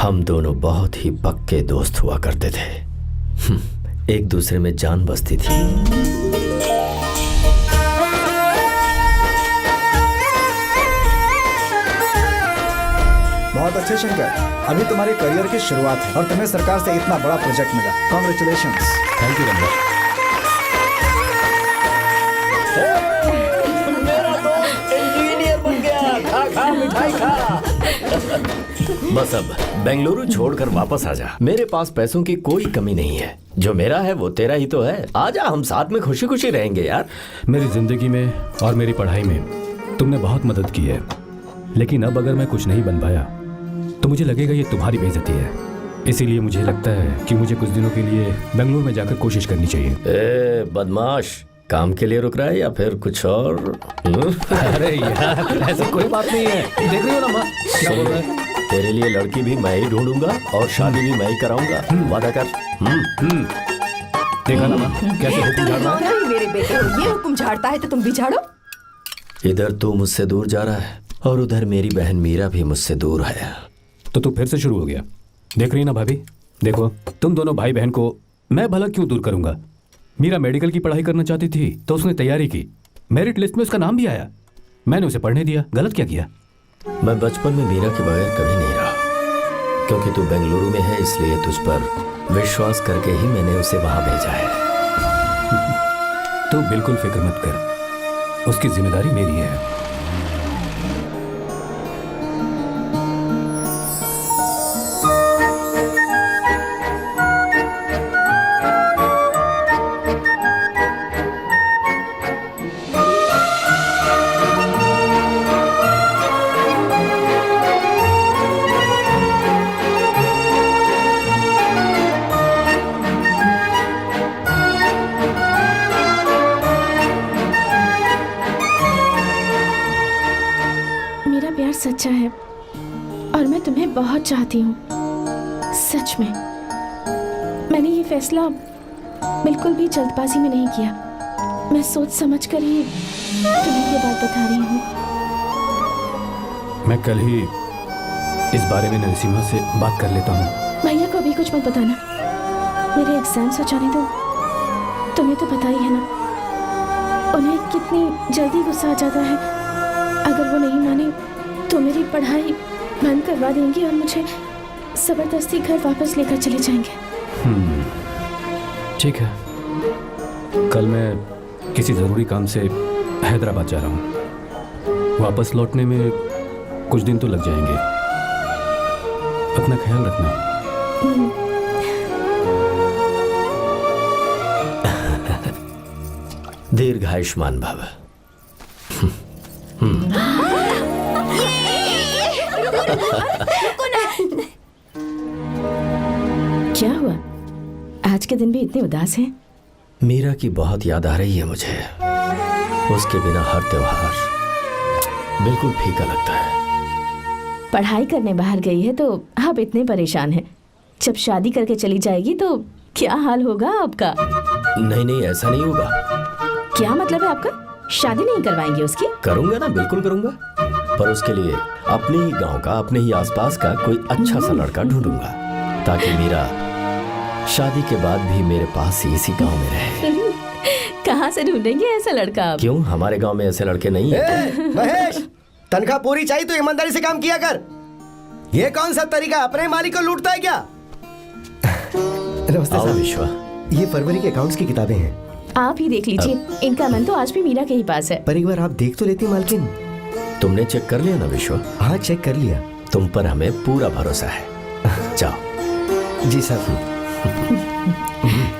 हम दोनों बहुत ही पक्के दोस्त हुआ करते थे। एक दूसरे में जान बसती थी। बहुत अच्छे शंकर, अभी तुम्हारे करियर की शुरुआत है और तुम्हें सरकार से इतना बड़ा प्रोजेक्ट मिला। कॉन्ग्रेचुलेशंस। Thank you Ramesh. मेरा तो इंजीनियर बन गया। खा खा मिठाई खा। बस अब बेंगलुरु छोड़कर वापस आ जा। मेरे पास पैसों की कोई कमी नहीं है। जो मेरा है वो तेरा ही तो है। आजा, हम साथ में खुशी खुशी रहेंगे यार। मेरी जिंदगी में और मेरी पढ़ाई में तुमने बहुत मदद की है, लेकिन अब अगर मैं कुछ नहीं बन पाया तो मुझे लगेगा ये तुम्हारी बेइज्जती है। इसीलिए मुझे लगता है कि मुझे कुछ दिनों के लिए बेंगलुरु में जाकर कोशिश करनी चाहिए। ए बदमाश, काम के लिए रुक रहा है या फिर कुछ और? अरे यार, ऐसा कोई बात नहीं है। देख रही हो ना माँ क्या बोल रहा है? तेरे लिए लड़की भी मैं ही ढूंढूंगा और शादी भी मैं ही कराऊंगा। वादा कर। देखा ना माँ कैसे हुक्म झाड़ रहा है? मेरे बेटे हो, ये हुक्म झाड़ता है तो तुम भी झाड़ो। इधर तू मुझसे दूर जा रहा है और उधर मेरी बहन मीरा भी मुझसे दूर है। तो तू फिर से शुरू हो गया। देख रही ना भाभी, देखो तुम दोनों भाई बहन को मैं भला क्यों दूर करूंगा। मीरा मेडिकल की पढ़ाई करना चाहती थी तो उसने तैयारी की, मेरिट लिस्ट में उसका नाम भी आया, मैंने उसे पढ़ने दिया। गलत क्या किया? मैं बचपन में मीरा के बगैर कभी नहीं रहा, क्योंकि तू बेंगलुरु में है इसलिए तुझ पर विश्वास करके ही मैंने उसे वहां भेजा है। तू बिल्कुल फिक्र मत कर, उसकी जिम्मेदारी मेरी है। सच्चा है और मैं तुम्हें बहुत चाहती हूँ, सच में। मैंने ये फैसला बिल्कुल भी जल्दबाजी में नहीं किया। मैं सोच समझ कर ही तुम्हें ये बात बता रही हूँ। मैं कल ही इस बारे में नरसिम्हा से बात कर लेता हूँ। भैया को अभी कुछ मत बताना, मेरे एग्जाम्स हो जाने दो। तुम्हें तो पता ही है ना उन्हें कितनी जल्दी गुस्सा आ जाता है। अगर वो नहीं माने तो मेरी पढ़ाई बंद करवा देंगे और मुझे जबरदस्ती घर वापस लेकर चले जाएंगे। ठीक है, कल मैं किसी ज़रूरी काम से हैदराबाद जा रहा हूँ। वापस लौटने में कुछ दिन तो लग जाएंगे। अपना ख्याल रखना। दीर्घायुष्मान भव। क्या हुआ? आज के दिन भी इतने उदास हैं? मीरा की बहुत याद आ रही है मुझे। उसके बिना हर त्योहार बिल्कुल फीका लगता है। पढ़ाई करने बाहर गई है तो आप इतने परेशान हैं। जब शादी करके चली जाएगी तो क्या हाल होगा आपका? नहीं नहीं, ऐसा नहीं होगा। क्या मतलब है आपका? शादी नहीं करवाएंगे उसकी? करूंगा ना, बिल्कुल करूंगा, पर उसके लिए अपने ही गांव का, अपने ही आसपास का कोई अच्छा सा लड़का ढूंढूंगा ताकि मीरा शादी के बाद भी मेरे पास ही इसी गांव में रहे। कहाँ से ढूंढेंगे ऐसा लड़का आप? क्यों, हमारे गांव में ऐसे लड़के नहीं हैं? महेश, तनख्वाह पूरी चाहिए तो ईमानदारी से काम किया कर। ये कौन सा तरीका, अपने मालिक को लूटता है क्या? नमस्ते आओ साहब। विश्वा। ये फरवरी के अकाउंट्स की किताबें हैं। आप ही देख लीजिए, इनका मन तो आज भी मीरा के ही पास है। पर एक बार आप देख तो लेती मालकिन। तुमने चेक कर लिया ना विश्वा? हाँ, चेक कर लिया। तुम पर हमें पूरा भरोसा है। जाओ। जी साहब।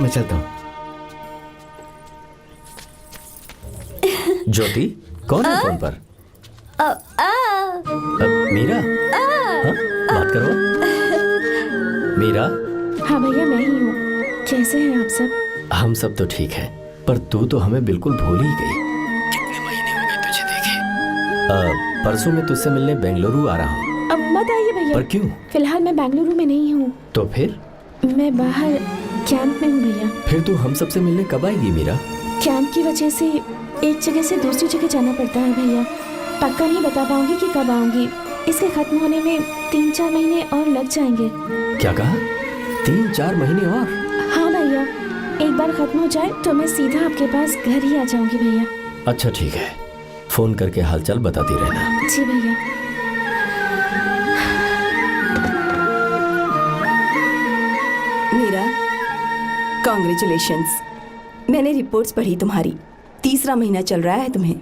मैं चलता हूँ। ज्योति, कौन है फोन पर? मीरा? हाँ? बात करो। मीरा? हाँ भैया, मैं ही हूँ। कैसे हैं आप सब? हम सब तो ठीक हैं, पर तू तो हमें बिल्कुल भूल ही गई। कितने महीने हो गए तुझे देखे। परसों मैं तुझसे मिलने बेंगलुरु आ रहा हूँ। अब मत आइए भैया। पर क्यों? फिलहाल मैं बेंगलुरु में नहीं हूँ। तो फिर? मैं बाहर कैंप में हूँ भैया। फिर तू हम सबसे मिलने कब आएगी मीरा? कैंप की वजह से एक जगह से दूसरी जगह जाना पड़ता है भैया। पक्का नहीं बता पाऊंगी कि कब आऊंगी, इसके खत्म होने में 3-4 महीने और लग जाएंगे। क्या कहा? 3-4 महीने और? हाँ भैया, एक बार खत्म हो जाए तो मैं सीधा आपके पास घर ही आ जाऊंगी भैया। अच्छा ठीक है, फोन करके हालचाल बताती रहना। जी भैया। मीरा, कॉन्ग्रेचुलेशंस। मैंने रिपोर्ट्स पढ़ी तुम्हारी, 3रा महीना चल रहा है तुम्हें।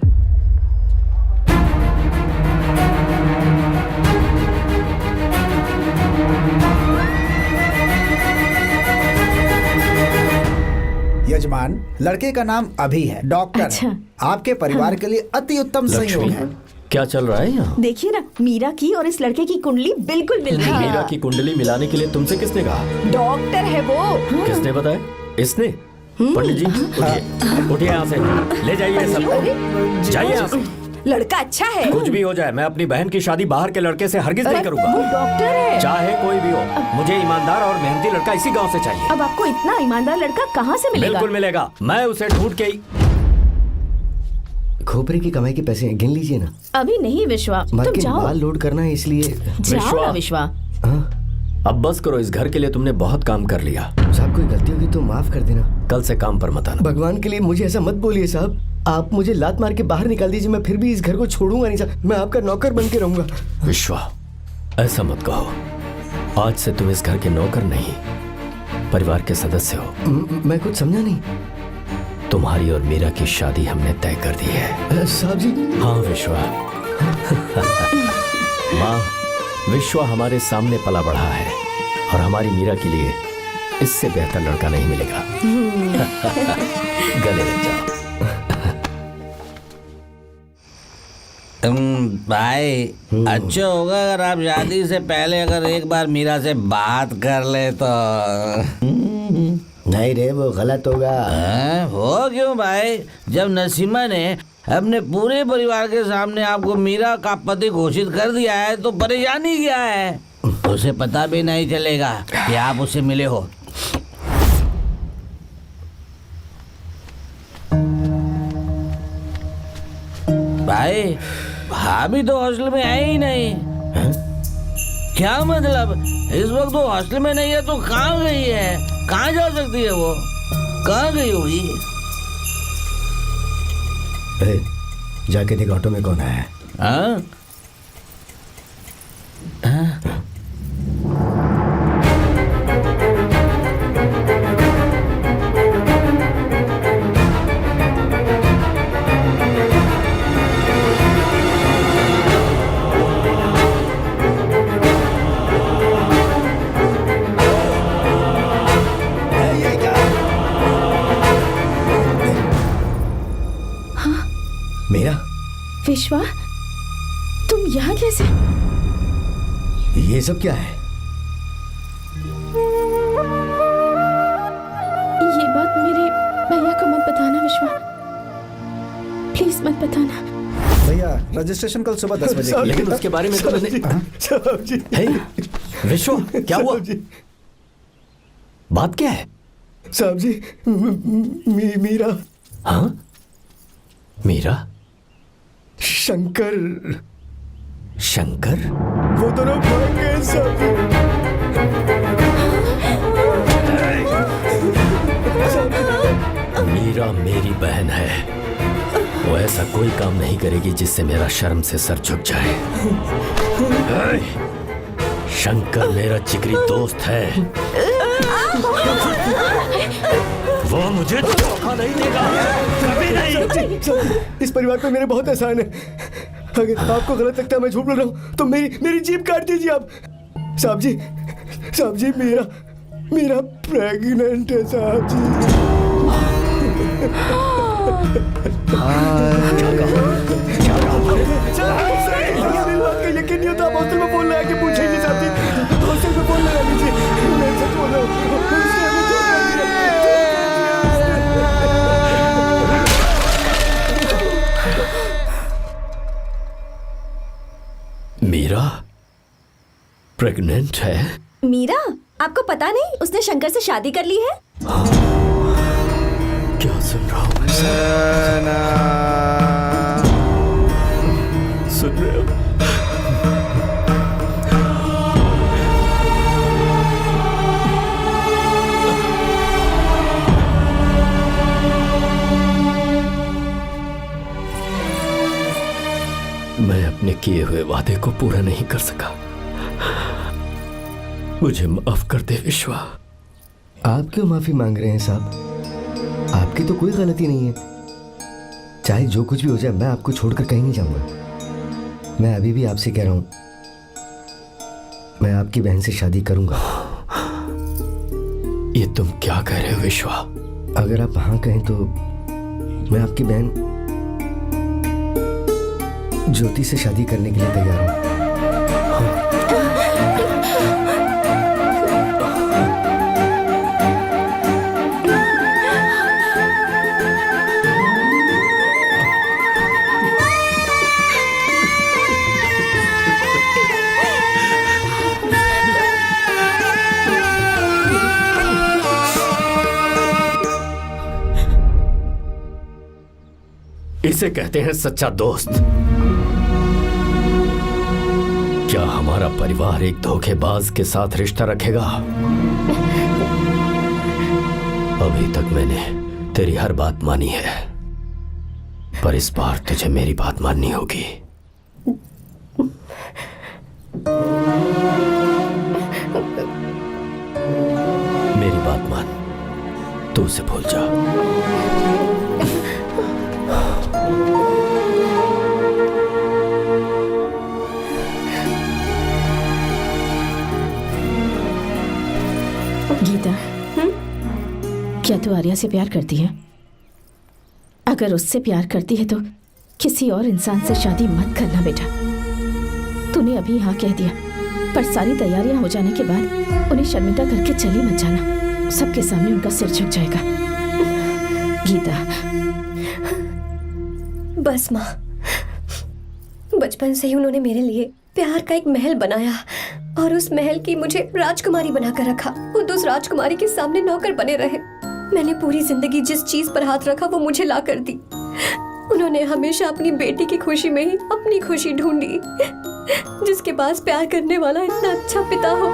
यजमान, लड़के का नाम अभी है, डॉक्टर। अच्छा। आपके परिवार के लिए अति उत्तम संयोग है। क्या चल रहा है यहाँ? देखिए ना, मीरा की और इस लड़के की कुंडली बिल्कुल मिल रही है। मीरा की कुंडली मिलाने के लिए तुमसे किसने कहा? डॉक्टर है वो। किसने बताया? इसने? पंडित जी उठिए, उठिए यहाँ से, ले जाइए सब, जाइए यहाँ से। लड़का अच्छा है। कुछ भी हो जाए, मैं अपनी बहन की शादी बाहर के लड़के से हरगिज नहीं वो करूंगा। डॉक्टर है। चाहे कोई भी हो, मुझे ईमानदार और मेहनती लड़का इसी गांव से चाहिए। अब आपको इतना ईमानदार लड़का कहाँ से मिलेगा? बिल्कुल मिलेगा, मैं उसे ढूंढ के ही। खोपरे की कमाई के पैसे गिन लीजिए ना। अभी नहीं विश्वा, तुम मार्केट जाओ। माल लोड करना है इसलिए। जाओ ना विश्वा। हाँ? अब बस करो, इस घर के लिए तुमने बहुत काम कर लिया। साहब कोई गलती होगी तो माफ कर देना। कल से काम पर मत आना। भगवान के लिए मुझे ऐसा मत बोलिए साहब। आप मुझे लात मार के बाहर निकाल दीजिए, मैं फिर भी इस घर को छोड़ूंगा नहीं साहब। मैं आपका नौकर बन के रहूंगा। विश्वा, ऐसा मत कहो। आज से तुम इस घर के नौकर नहीं, परिवार के सदस्य हो। मैं कुछ समझा नहीं। तुम्हारी और मीरा की शादी हमने तय कर दी है। साहब जी। हाँ विश्वा। माँ, विश्वा हमारे सामने पला बढ़ा है और हमारी मीरा के लिए इससे बेहतर लड़का नहीं मिलेगा। गले लग जाओ। भाई, अच्छा होगा अगर आप शादी से पहले अगर एक बार मीरा से बात कर ले तो। नहीं रे, वो गलत होगा। हो क्यों भाई? जब नसीमा ने अपने पूरे परिवार के सामने आपको मीरा का पति घोषित कर दिया है तो परेशानी क्या है? उसे पता भी नहीं चलेगा कि आप उससे मिले हो। भाई, भाभी तो हॉस्टल में है ही नहीं। क्या मतलब? इस वक्त वो हॉस्टल में नहीं है तो कहाँ गई है? कहाँ जा सकती है वो? कहाँ गई होगी? जाके देख ऑटो में कौन आया है। हाँ? मेरा विश्वा, तुम यहाँ कैसे? ये सब क्या है? ये बात मेरे भैया को मत बताना विश्वा, प्लीज मत बताना। भैया, रजिस्ट्रेशन कल सुबह 10 बजे। लेकिन उसके बारे में तो मैंने। हे, विश्वा, क्या हुआ? बात क्या है? साहब जी, मीरा। हाँ? मीरा? शंकर। शंकर? वो दोनों भाग गए साहब जी। मीरा मेरी बहन है, वो ऐसा कोई काम नहीं करेगी जिससे मेरा शर्म से सर झुक जाए। शंकर मेरा जिगरी दोस्त है, वो मुझे धोखा नहीं देगा, कभी नहीं। इस परिवार पे मेरे बहुत एहसान है। अगर आपको गलत लगता है मैं झूठ बोल रहा हूँ तो मेरी जीभ काट दीजिए आप। साहब जी, मेरा प्रेग्नेंट है साहब जी। मेरी बात का यकीन नहीं होता, आप हॉस्टल में फोन लगा के पूछेंगे साहब जी। हॉस्टल में फोन लगा लीजिए, मैं सच बोल रहा हूँ। मीरा प्रेग्नेंट है? मीरा, आपको पता नहीं उसने शंकर से शादी कर ली है? क्या सुन रहा हूँ मैं? सुन रहे हो? किए हुए वादे को पूरा नहीं कर सका। मुझे माफ कर दे विश्वा। आप क्यों माफी मांग रहे हैं साहब? आपकी तो कोई गलती नहीं है। चाहे जो कुछ भी हो जाए, मैं आपको छोड़कर कहीं नहीं जाऊंगा। मैं अभी भी आपसे कह रहा हूं, मैं आपकी बहन से शादी करूंगा। ये तुम क्या कह रहे हो विश्वा? अगर आप हाँ कहें तो मैं आपकी बहन ज्योति से शादी करने के लिए तैयार हूं। इसे कहते हैं सच्चा दोस्त। क्या हमारा परिवार एक धोखेबाज के साथ रिश्ता रखेगा? अभी तक मैंने तेरी हर बात मानी है, पर इस बार तुझे मेरी बात माननी होगी। मेरी बात मान, तू उसे भूल जा। गीता, क्या तू आर्या से प्यार करती है? अगर उससे प्यार करती है तो किसी और इंसान से शादी मत करना बेटा। तूने अभी हाँ कह दिया, पर सारी तैयारियां हो जाने के बाद उन्हें शर्मिंदा करके चली मत जाना। सबके सामने उनका सिर झुक जाएगा। गीता। बस माँ, बचपन से ही उन्होंने मेरे लिए प्यार का एक महल बनाया और उस महल की मुझे राजकुमारी बनाकर रखा। खुद उस राजकुमारी के सामने नौकर बने रहे। मैंने पूरी जिंदगी जिस चीज पर हाथ रखा वो मुझे ला कर दी। उन्होंने हमेशा अपनी बेटी की खुशी में ही अपनी खुशी ढूंढी। जिसके पास प्यार करने वाला इतना अच्छा पिता हो,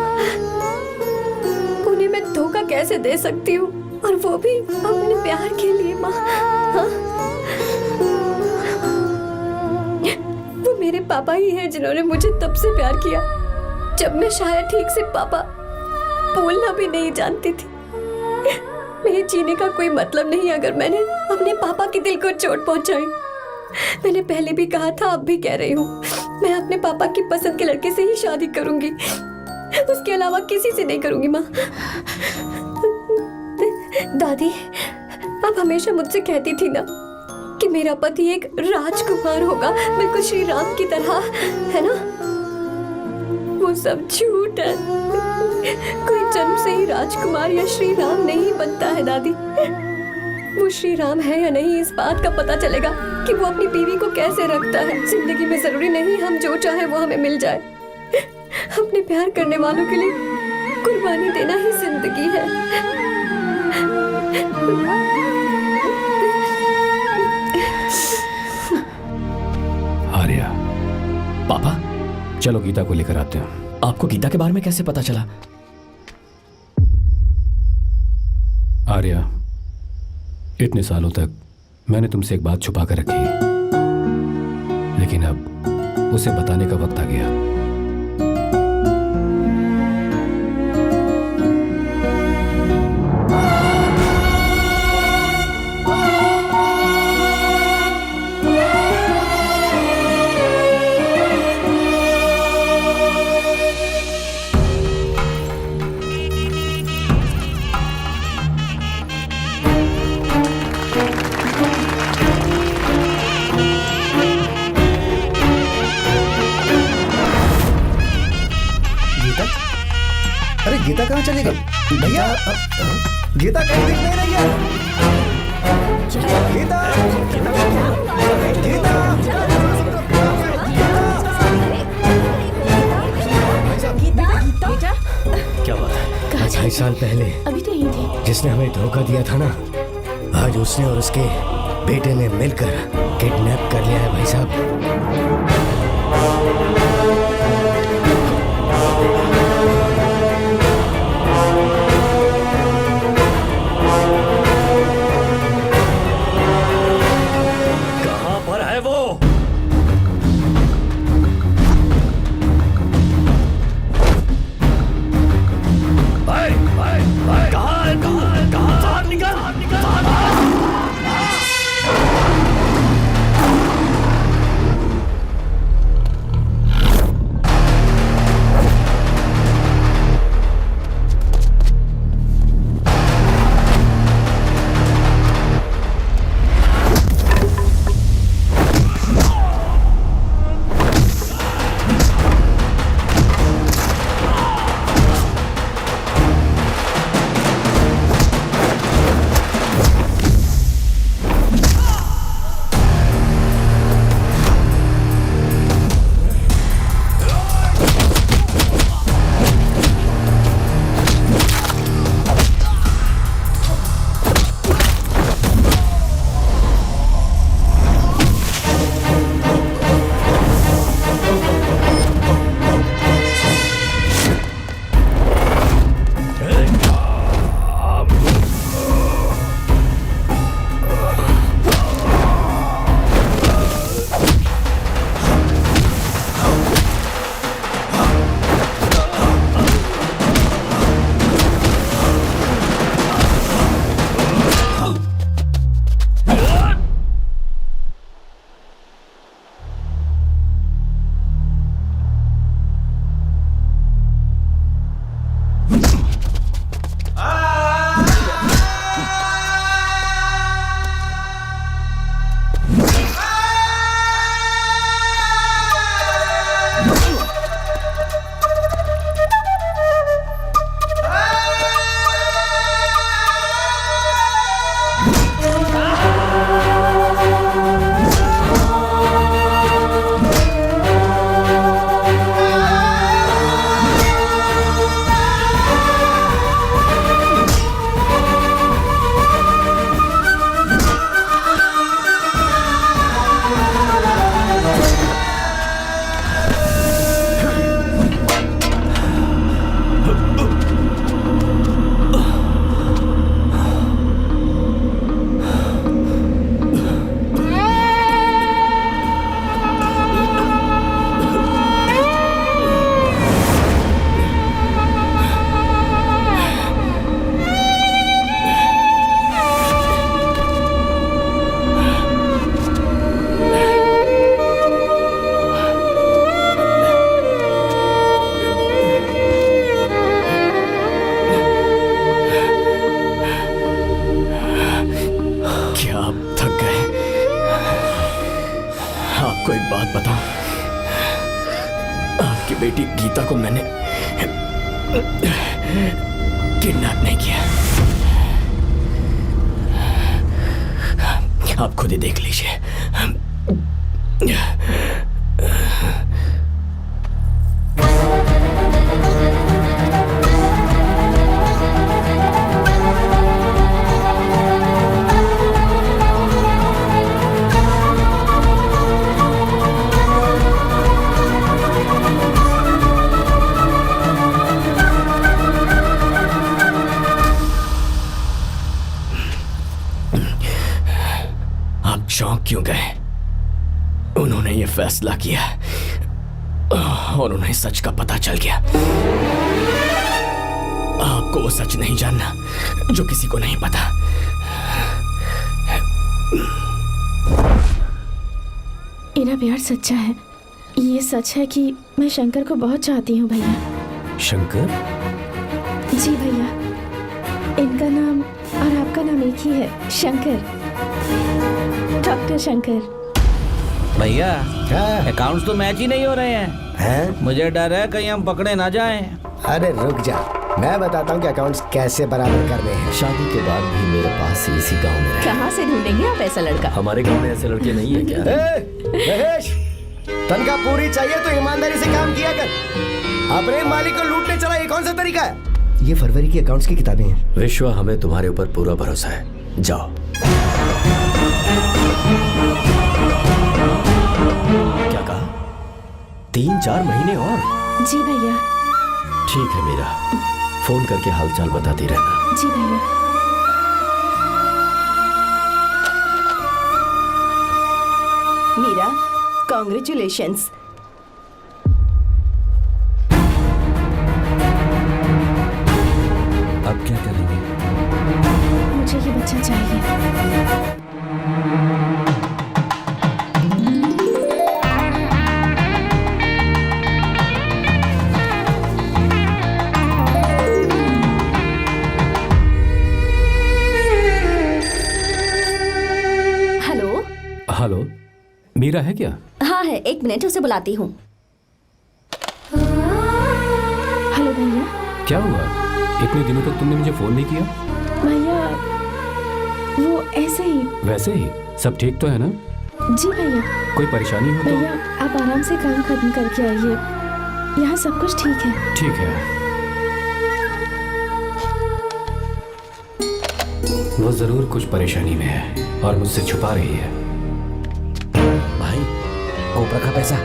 उन्हें मैं धोखा कैसे दे सकती हूँ, और वो भी अपने प्यार के लिए। माँ, हाँ? वो मेरे पापा ही हैं जिन्होंने मुझे तब से प्यार किया जब मैं शायद ठीक से पापा बोलना भी नहीं जानती थी। मेरे जीने का कोई मतलब नहीं अगर मैंने अपने पापा के दिल को चोट पहुंचाई। मैंने पहले भी कहा था, अब भी कह रही हूँ, मैं अपने पापा की पसंद के लड़के से ही शादी करूंगी, उसके अलावा किसी से नहीं करूंगी। माँ, दादी आप हमेशा मुझसे कहती थी ना कि मेरा पति एक राजकुमार होगा, बिल्कुल श्री राम की तरह, है ना? वो सब झूठ है। कोई जन्म से ही राजकुमार या श्री राम नहीं बनता है दादी। वो श्री राम है या नहीं, इस बात का पता चलेगा कि वो अपनी बीवी को कैसे रखता है। जिंदगी में जरूरी नहीं हम जो चाहे वो हमें मिल जाए। अपने प्यार करने वालों के लिए कुर्बानी देना ही जिंदगी है। आर्या, पापा, चलो गीता को लेकर आते हैं। आपको गीता के बारे में कैसे पता चला? आर्या, इतने सालों तक मैंने तुमसे एक बात छुपा कर रखी, लेकिन अब उसे बताने का वक्त आ गया। गीता कहाँ चली गई? भैया, गीता कहीं दिख नहीं रही है। गीता, बेटा, क्या बात है? 28 साल पहले अभी तो यही थी। जिसने हमें धोखा दिया था ना, आज उसने और उसके बेटे ने मिलकर किडनैप कर लिया है भाई साहब। आपकी बेटी गीता को मैंने किडनैप नहीं किया। आप खुद ही देख लीजिए। आप चौंक क्यों गए? उन्होंने ये फैसला किया और उन्हें सच का पता चल गया। आपको वो सच नहीं जानना जो किसी को नहीं पता। मेरा प्यार सच्चा है। ये सच है कि मैं शंकर को बहुत चाहती हूँ भैया। शंकर? जी भैया, इनका नाम और आपका नाम एक ही है, शंकर, डॉक्टर शंकर। भैया क्या? अकाउंट्स तो मैच ही नहीं हो रहे हैं। मुझे डर है कहीं हम पकड़े ना जाएं। अरे रुक जा, मैं बताता हूँ कि अकाउंट्स कैसे बराबर करने हैं। शादी के बाद भी मेरे पास ही इसी गांव में रहे। कहाँ से ढूंढेंगे आप ऐसा लड़का? हमारे गांव में ऐसे लड़के नहीं है क्या? महेश, तनख्वाह पूरी चाहिए तो ईमानदारी से काम किया कर। अपने मालिक को लूटने चला, ये कौन सा तरीका है? ये फरवरी की अकाउंट्स की किताबें हैं। विश्वा, हमें तुम्हारे ऊपर पूरा भरोसा है। जाओ। क्या कहा? 3-4 महीने और? जी भैया। ठीक है मीरा, फोन करके हालचाल बताती रहना। जी भैया। मीरा, कॉन्ग्रेचुलेशंस। अब क्या करेंगे? मुझे ये बच्चा चाहिए। हेलो। हेलो, मीरा है क्या? हाँ है, 1 मिनट, उसे बुलाती हूँ। हेलो भैया। क्या हुआ? इतने दिनों तक तुमने मुझे फोन नहीं किया? भैया वो ऐसे ही। वैसे ही सब ठीक तो है ना? जी भैया। कोई परेशानी हो भैया आप आराम से काम खत्म करके आइए, यहाँ सब कुछ ठीक है। तो? ठीक है। वो जरूर कुछ परेशानी में है और मुझसे छुपा रही है। भाई, कोबरा का पैसा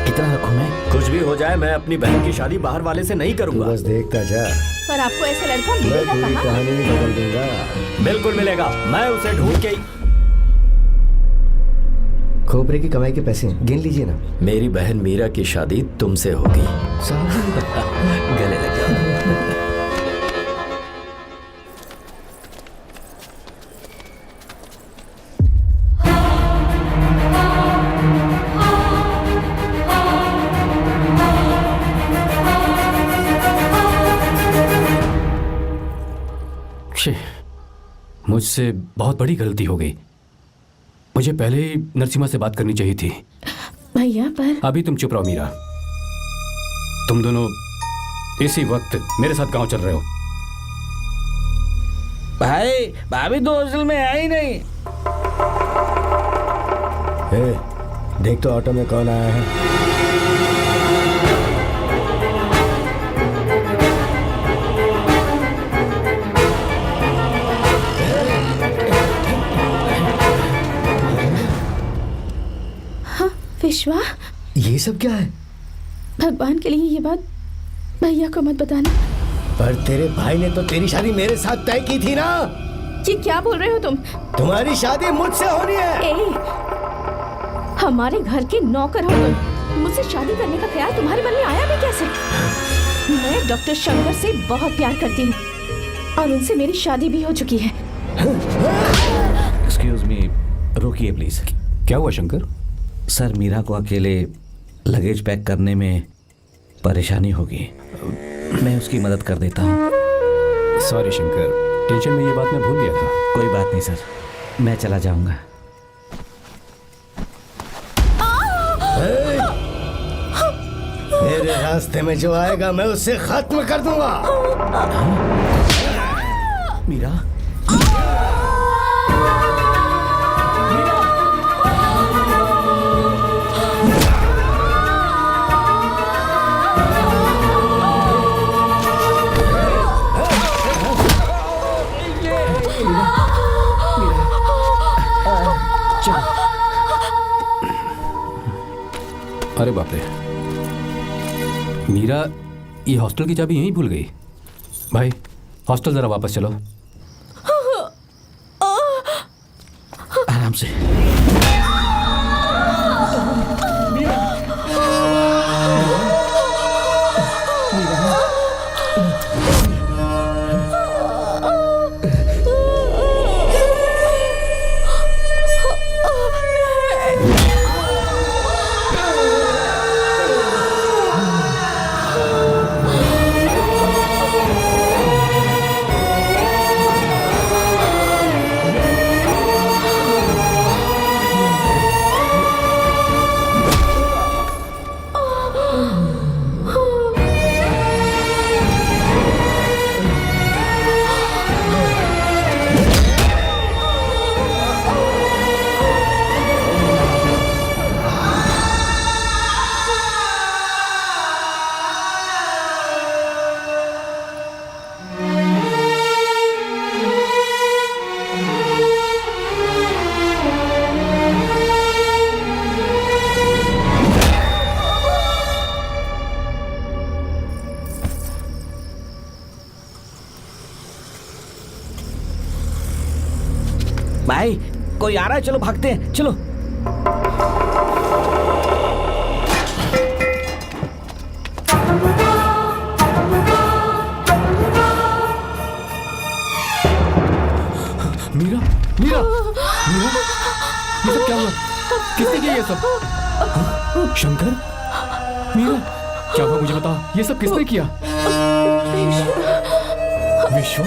कितना रखूं मैं? कुछ भी हो जाए, मैं अपनी बहन की शादी बाहर वाले से नहीं करूंगा। बस देखता जा, पर आपको ऐसा लड़का मैं मिलेगा पूरी कहाँ? कहानी ही बदल दूंगा। बिल्कुल मिलेगा, मैं उसे ढूंढ के खोपरे की कमाई के पैसे गिन लीजिए ना। मेरी बहन मीरा की शादी तुमसे होगी। गले लग जाओ। मुझसे बहुत बड़ी गलती हो गई। मुझे पहले ही नरसिम्हा से बात करनी चाहिए थी। भैया पर अभी तुम चुप रहो मीरा। तुम दोनों इसी वक्त मेरे साथ गांव चल रहे हो। भाई, भाभी तो हॉस्टल में है ही नहीं। देख तो ऑटो में कौन आया है। विश्वा, ये सब क्या है? भगवान के लिए ये बात भैया को मत बताना। पर तेरे भाई ने तो तेरी शादी मेरे साथ तय की थी ना। ये क्या बोल रहे हो तुम? तुम्हारी शादी मुझसे होनी है। हमारे घर के नौकर हो तुम, मुझसे शादी करने का ख्याल तुम्हारे मन में आया भी कैसे? मैं डॉक्टर शंकर से बहुत प्यार करती हूँ और उनसे मेरी शादी भी हो चुकी है। एक्सक्यूज मी, रोकिए प्लीज। क्या हुआ शंकर? सर, मीरा को अकेले लगेज पैक करने में परेशानी होगी, मैं उसकी मदद कर देता हूँ। सॉरी शंकर, टेंशन में ये बात मैं भूल गया था। कोई बात नहीं सर, मैं चला जाऊंगा। मेरे रास्ते में जो आएगा मैं उसे खत्म कर दूंगा। मीरा, अरे बाप रे, मीरा ये हॉस्टल की चाबी यहीं भूल गई। भाई हॉस्टल जरा वापस चलो। आराम से। भाई कोई आ रहा है, चलो भागते हैं, चलो। मीरा, मीरा, मीरा, ये सब क्या हुआ? किसने किया ये सब? हाँ? शंकर, मीरा, क्या हुआ मुझे बता, ये सब किसने किया? विश्व,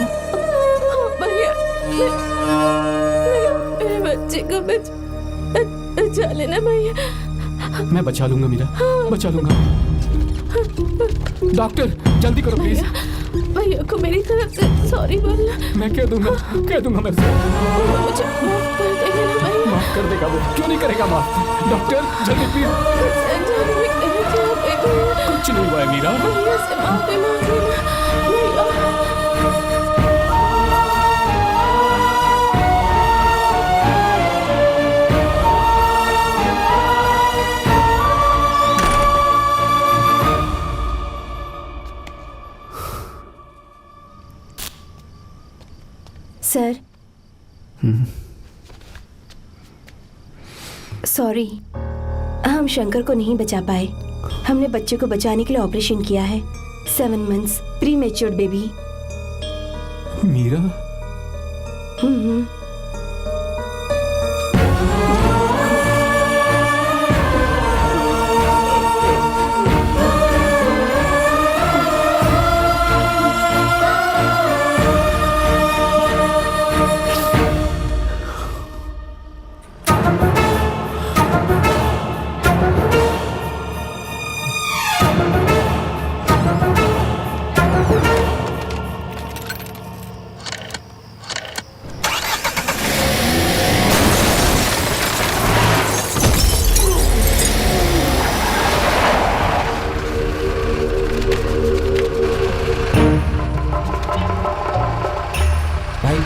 मेरे बच्चे को बचा लेना भैया। मैं बचा लूंगा मीरा, बचा लूंगा। डॉक्टर जल्दी करो प्लीज। भैया को मेरी तरफ से सॉरी बोलना। मैं कह दूंगा मैं उसे। मुझे माफ कर देगा ना भैया। माफ कर देगा वो, क्यों नहीं करेगा माफ? डॉक्टर जल्दी प्लीज। कुछ नहीं हुआ है मीरा। भैया से माफी मांग लेना भैया। सर, सॉरी, हम शंकर को नहीं बचा पाए। हमने बच्चे को बचाने के लिए ऑपरेशन किया है। 7 months प्रीमेच्योर बेबी। मीरा,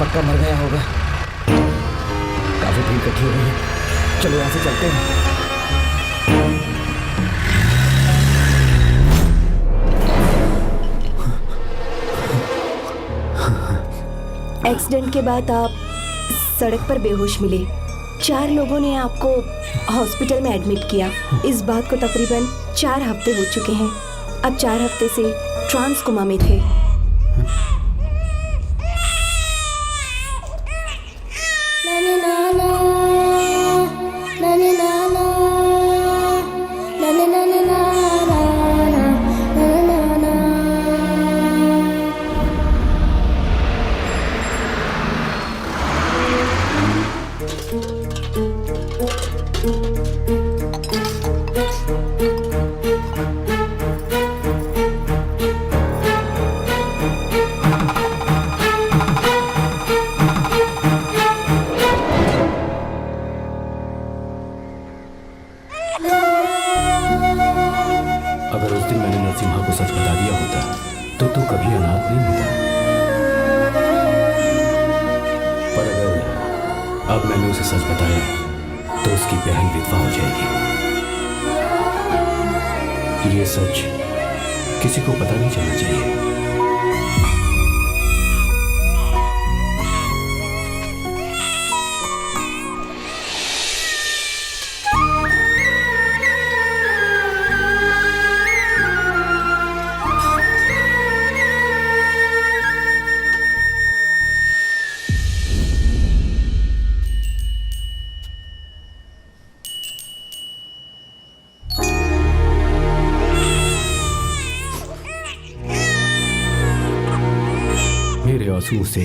पक्का मर गया होगा। काफी भीड़ इकट्ठी हो गई है, चलो यहाँ से चलते हैं। एक्सीडेंट के बाद आप सड़क पर बेहोश मिले। 4 लोगों ने आपको हॉस्पिटल में एडमिट किया। इस बात को तकरीबन 4 हफ्ते हो चुके हैं। अब 4 हफ्ते से ट्रांस कोमा में थे। उस दिन मैंने नरसिम्हा को सच बता दिया होता तो तू कभी अनाथ नहीं होता। पर अगर अब मैंने उसे सच बताया तो उसकी बहन विधवा हो जाएगी। ये सच किसी को पता नहीं चलना चाहिए। मेरे आंसुओं से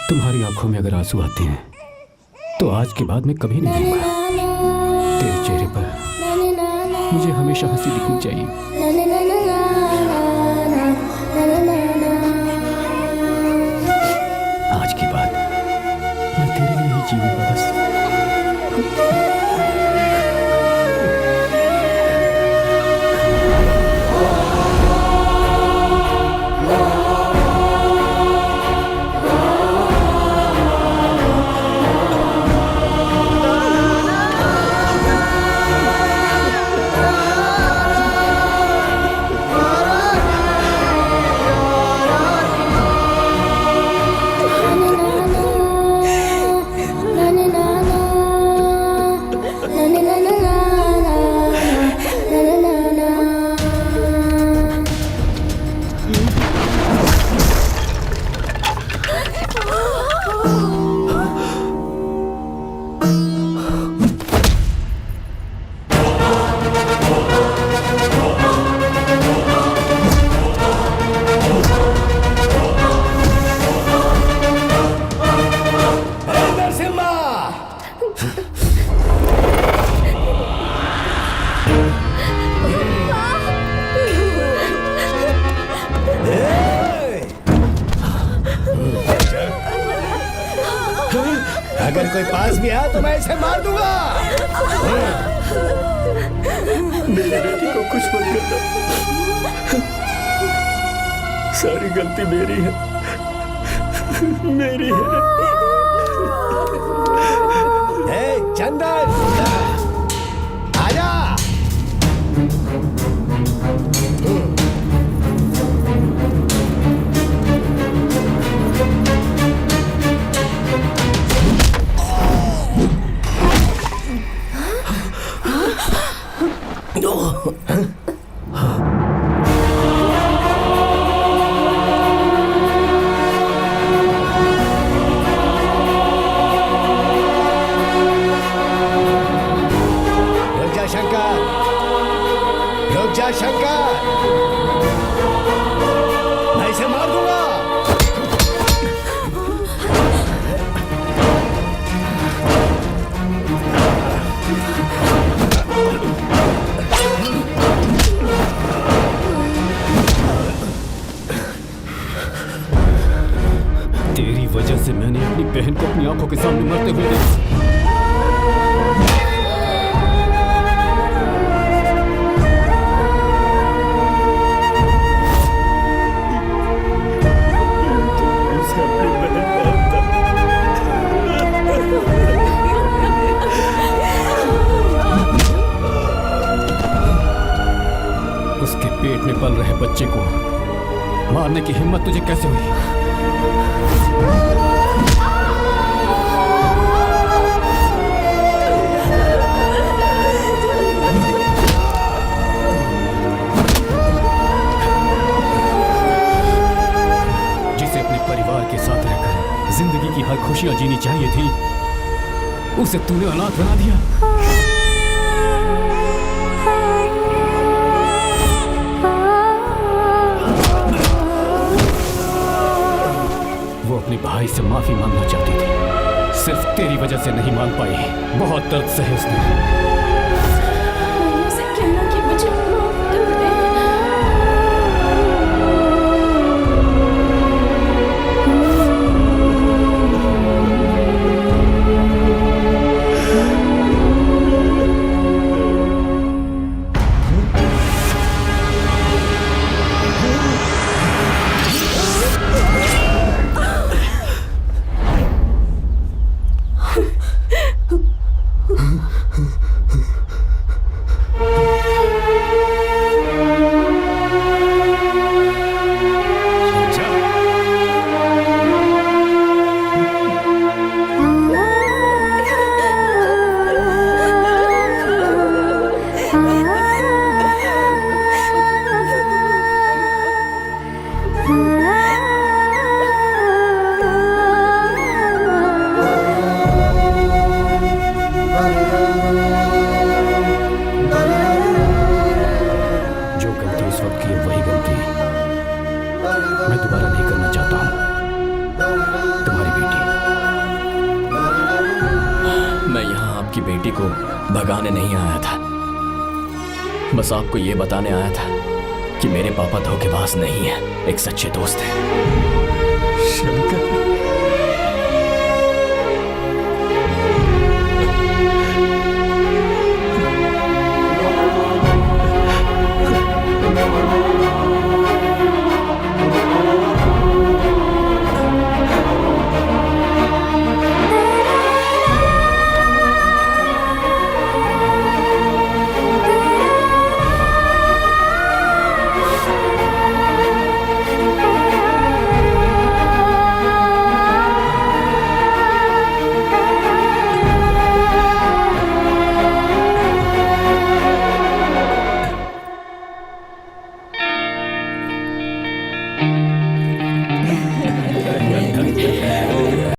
तुम्हारी आंखों में अगर आंसू आते हैं तो आज के बाद मैं कभी नहीं रोऊंगा। तेरे चेहरे पर मुझे हमेशा हंसी दिखनी चाहिए। आज के बाद मैं तेरे लिए ही जीऊंगा बस। अगर कोई पास भी आया तो मैं इसे मार दूंगा। मेरी बेटी को कुछ मत करना, सारी गलती मेरी है, मेरी है। चंदन आजा। शंकर, मैं इसे मार दूंगा। तेरी वजह से मैंने अपनी बहन को अपनी आंखों के सामने मरते हुए देखा। उसके पेट में पल रहे बच्चे को मारने की हिम्मत तुझे कैसे हुई? जिसे अपने परिवार के साथ रहकर जिंदगी की हर खुशियां जीनी चाहिए थी, उसे तूने अनाथ बना दिया। वो अपने भाई से माफी मांगना चाहती थी, सिर्फ तेरी वजह से नहीं मांग पाई। बहुत दर्द सहे उसने। आपको भगाने नहीं आया था, बस आपको ये बताने आया था कि मेरे पापा धोखेबाज नहीं है, एक सच्चे दोस्त हैं। शंकर,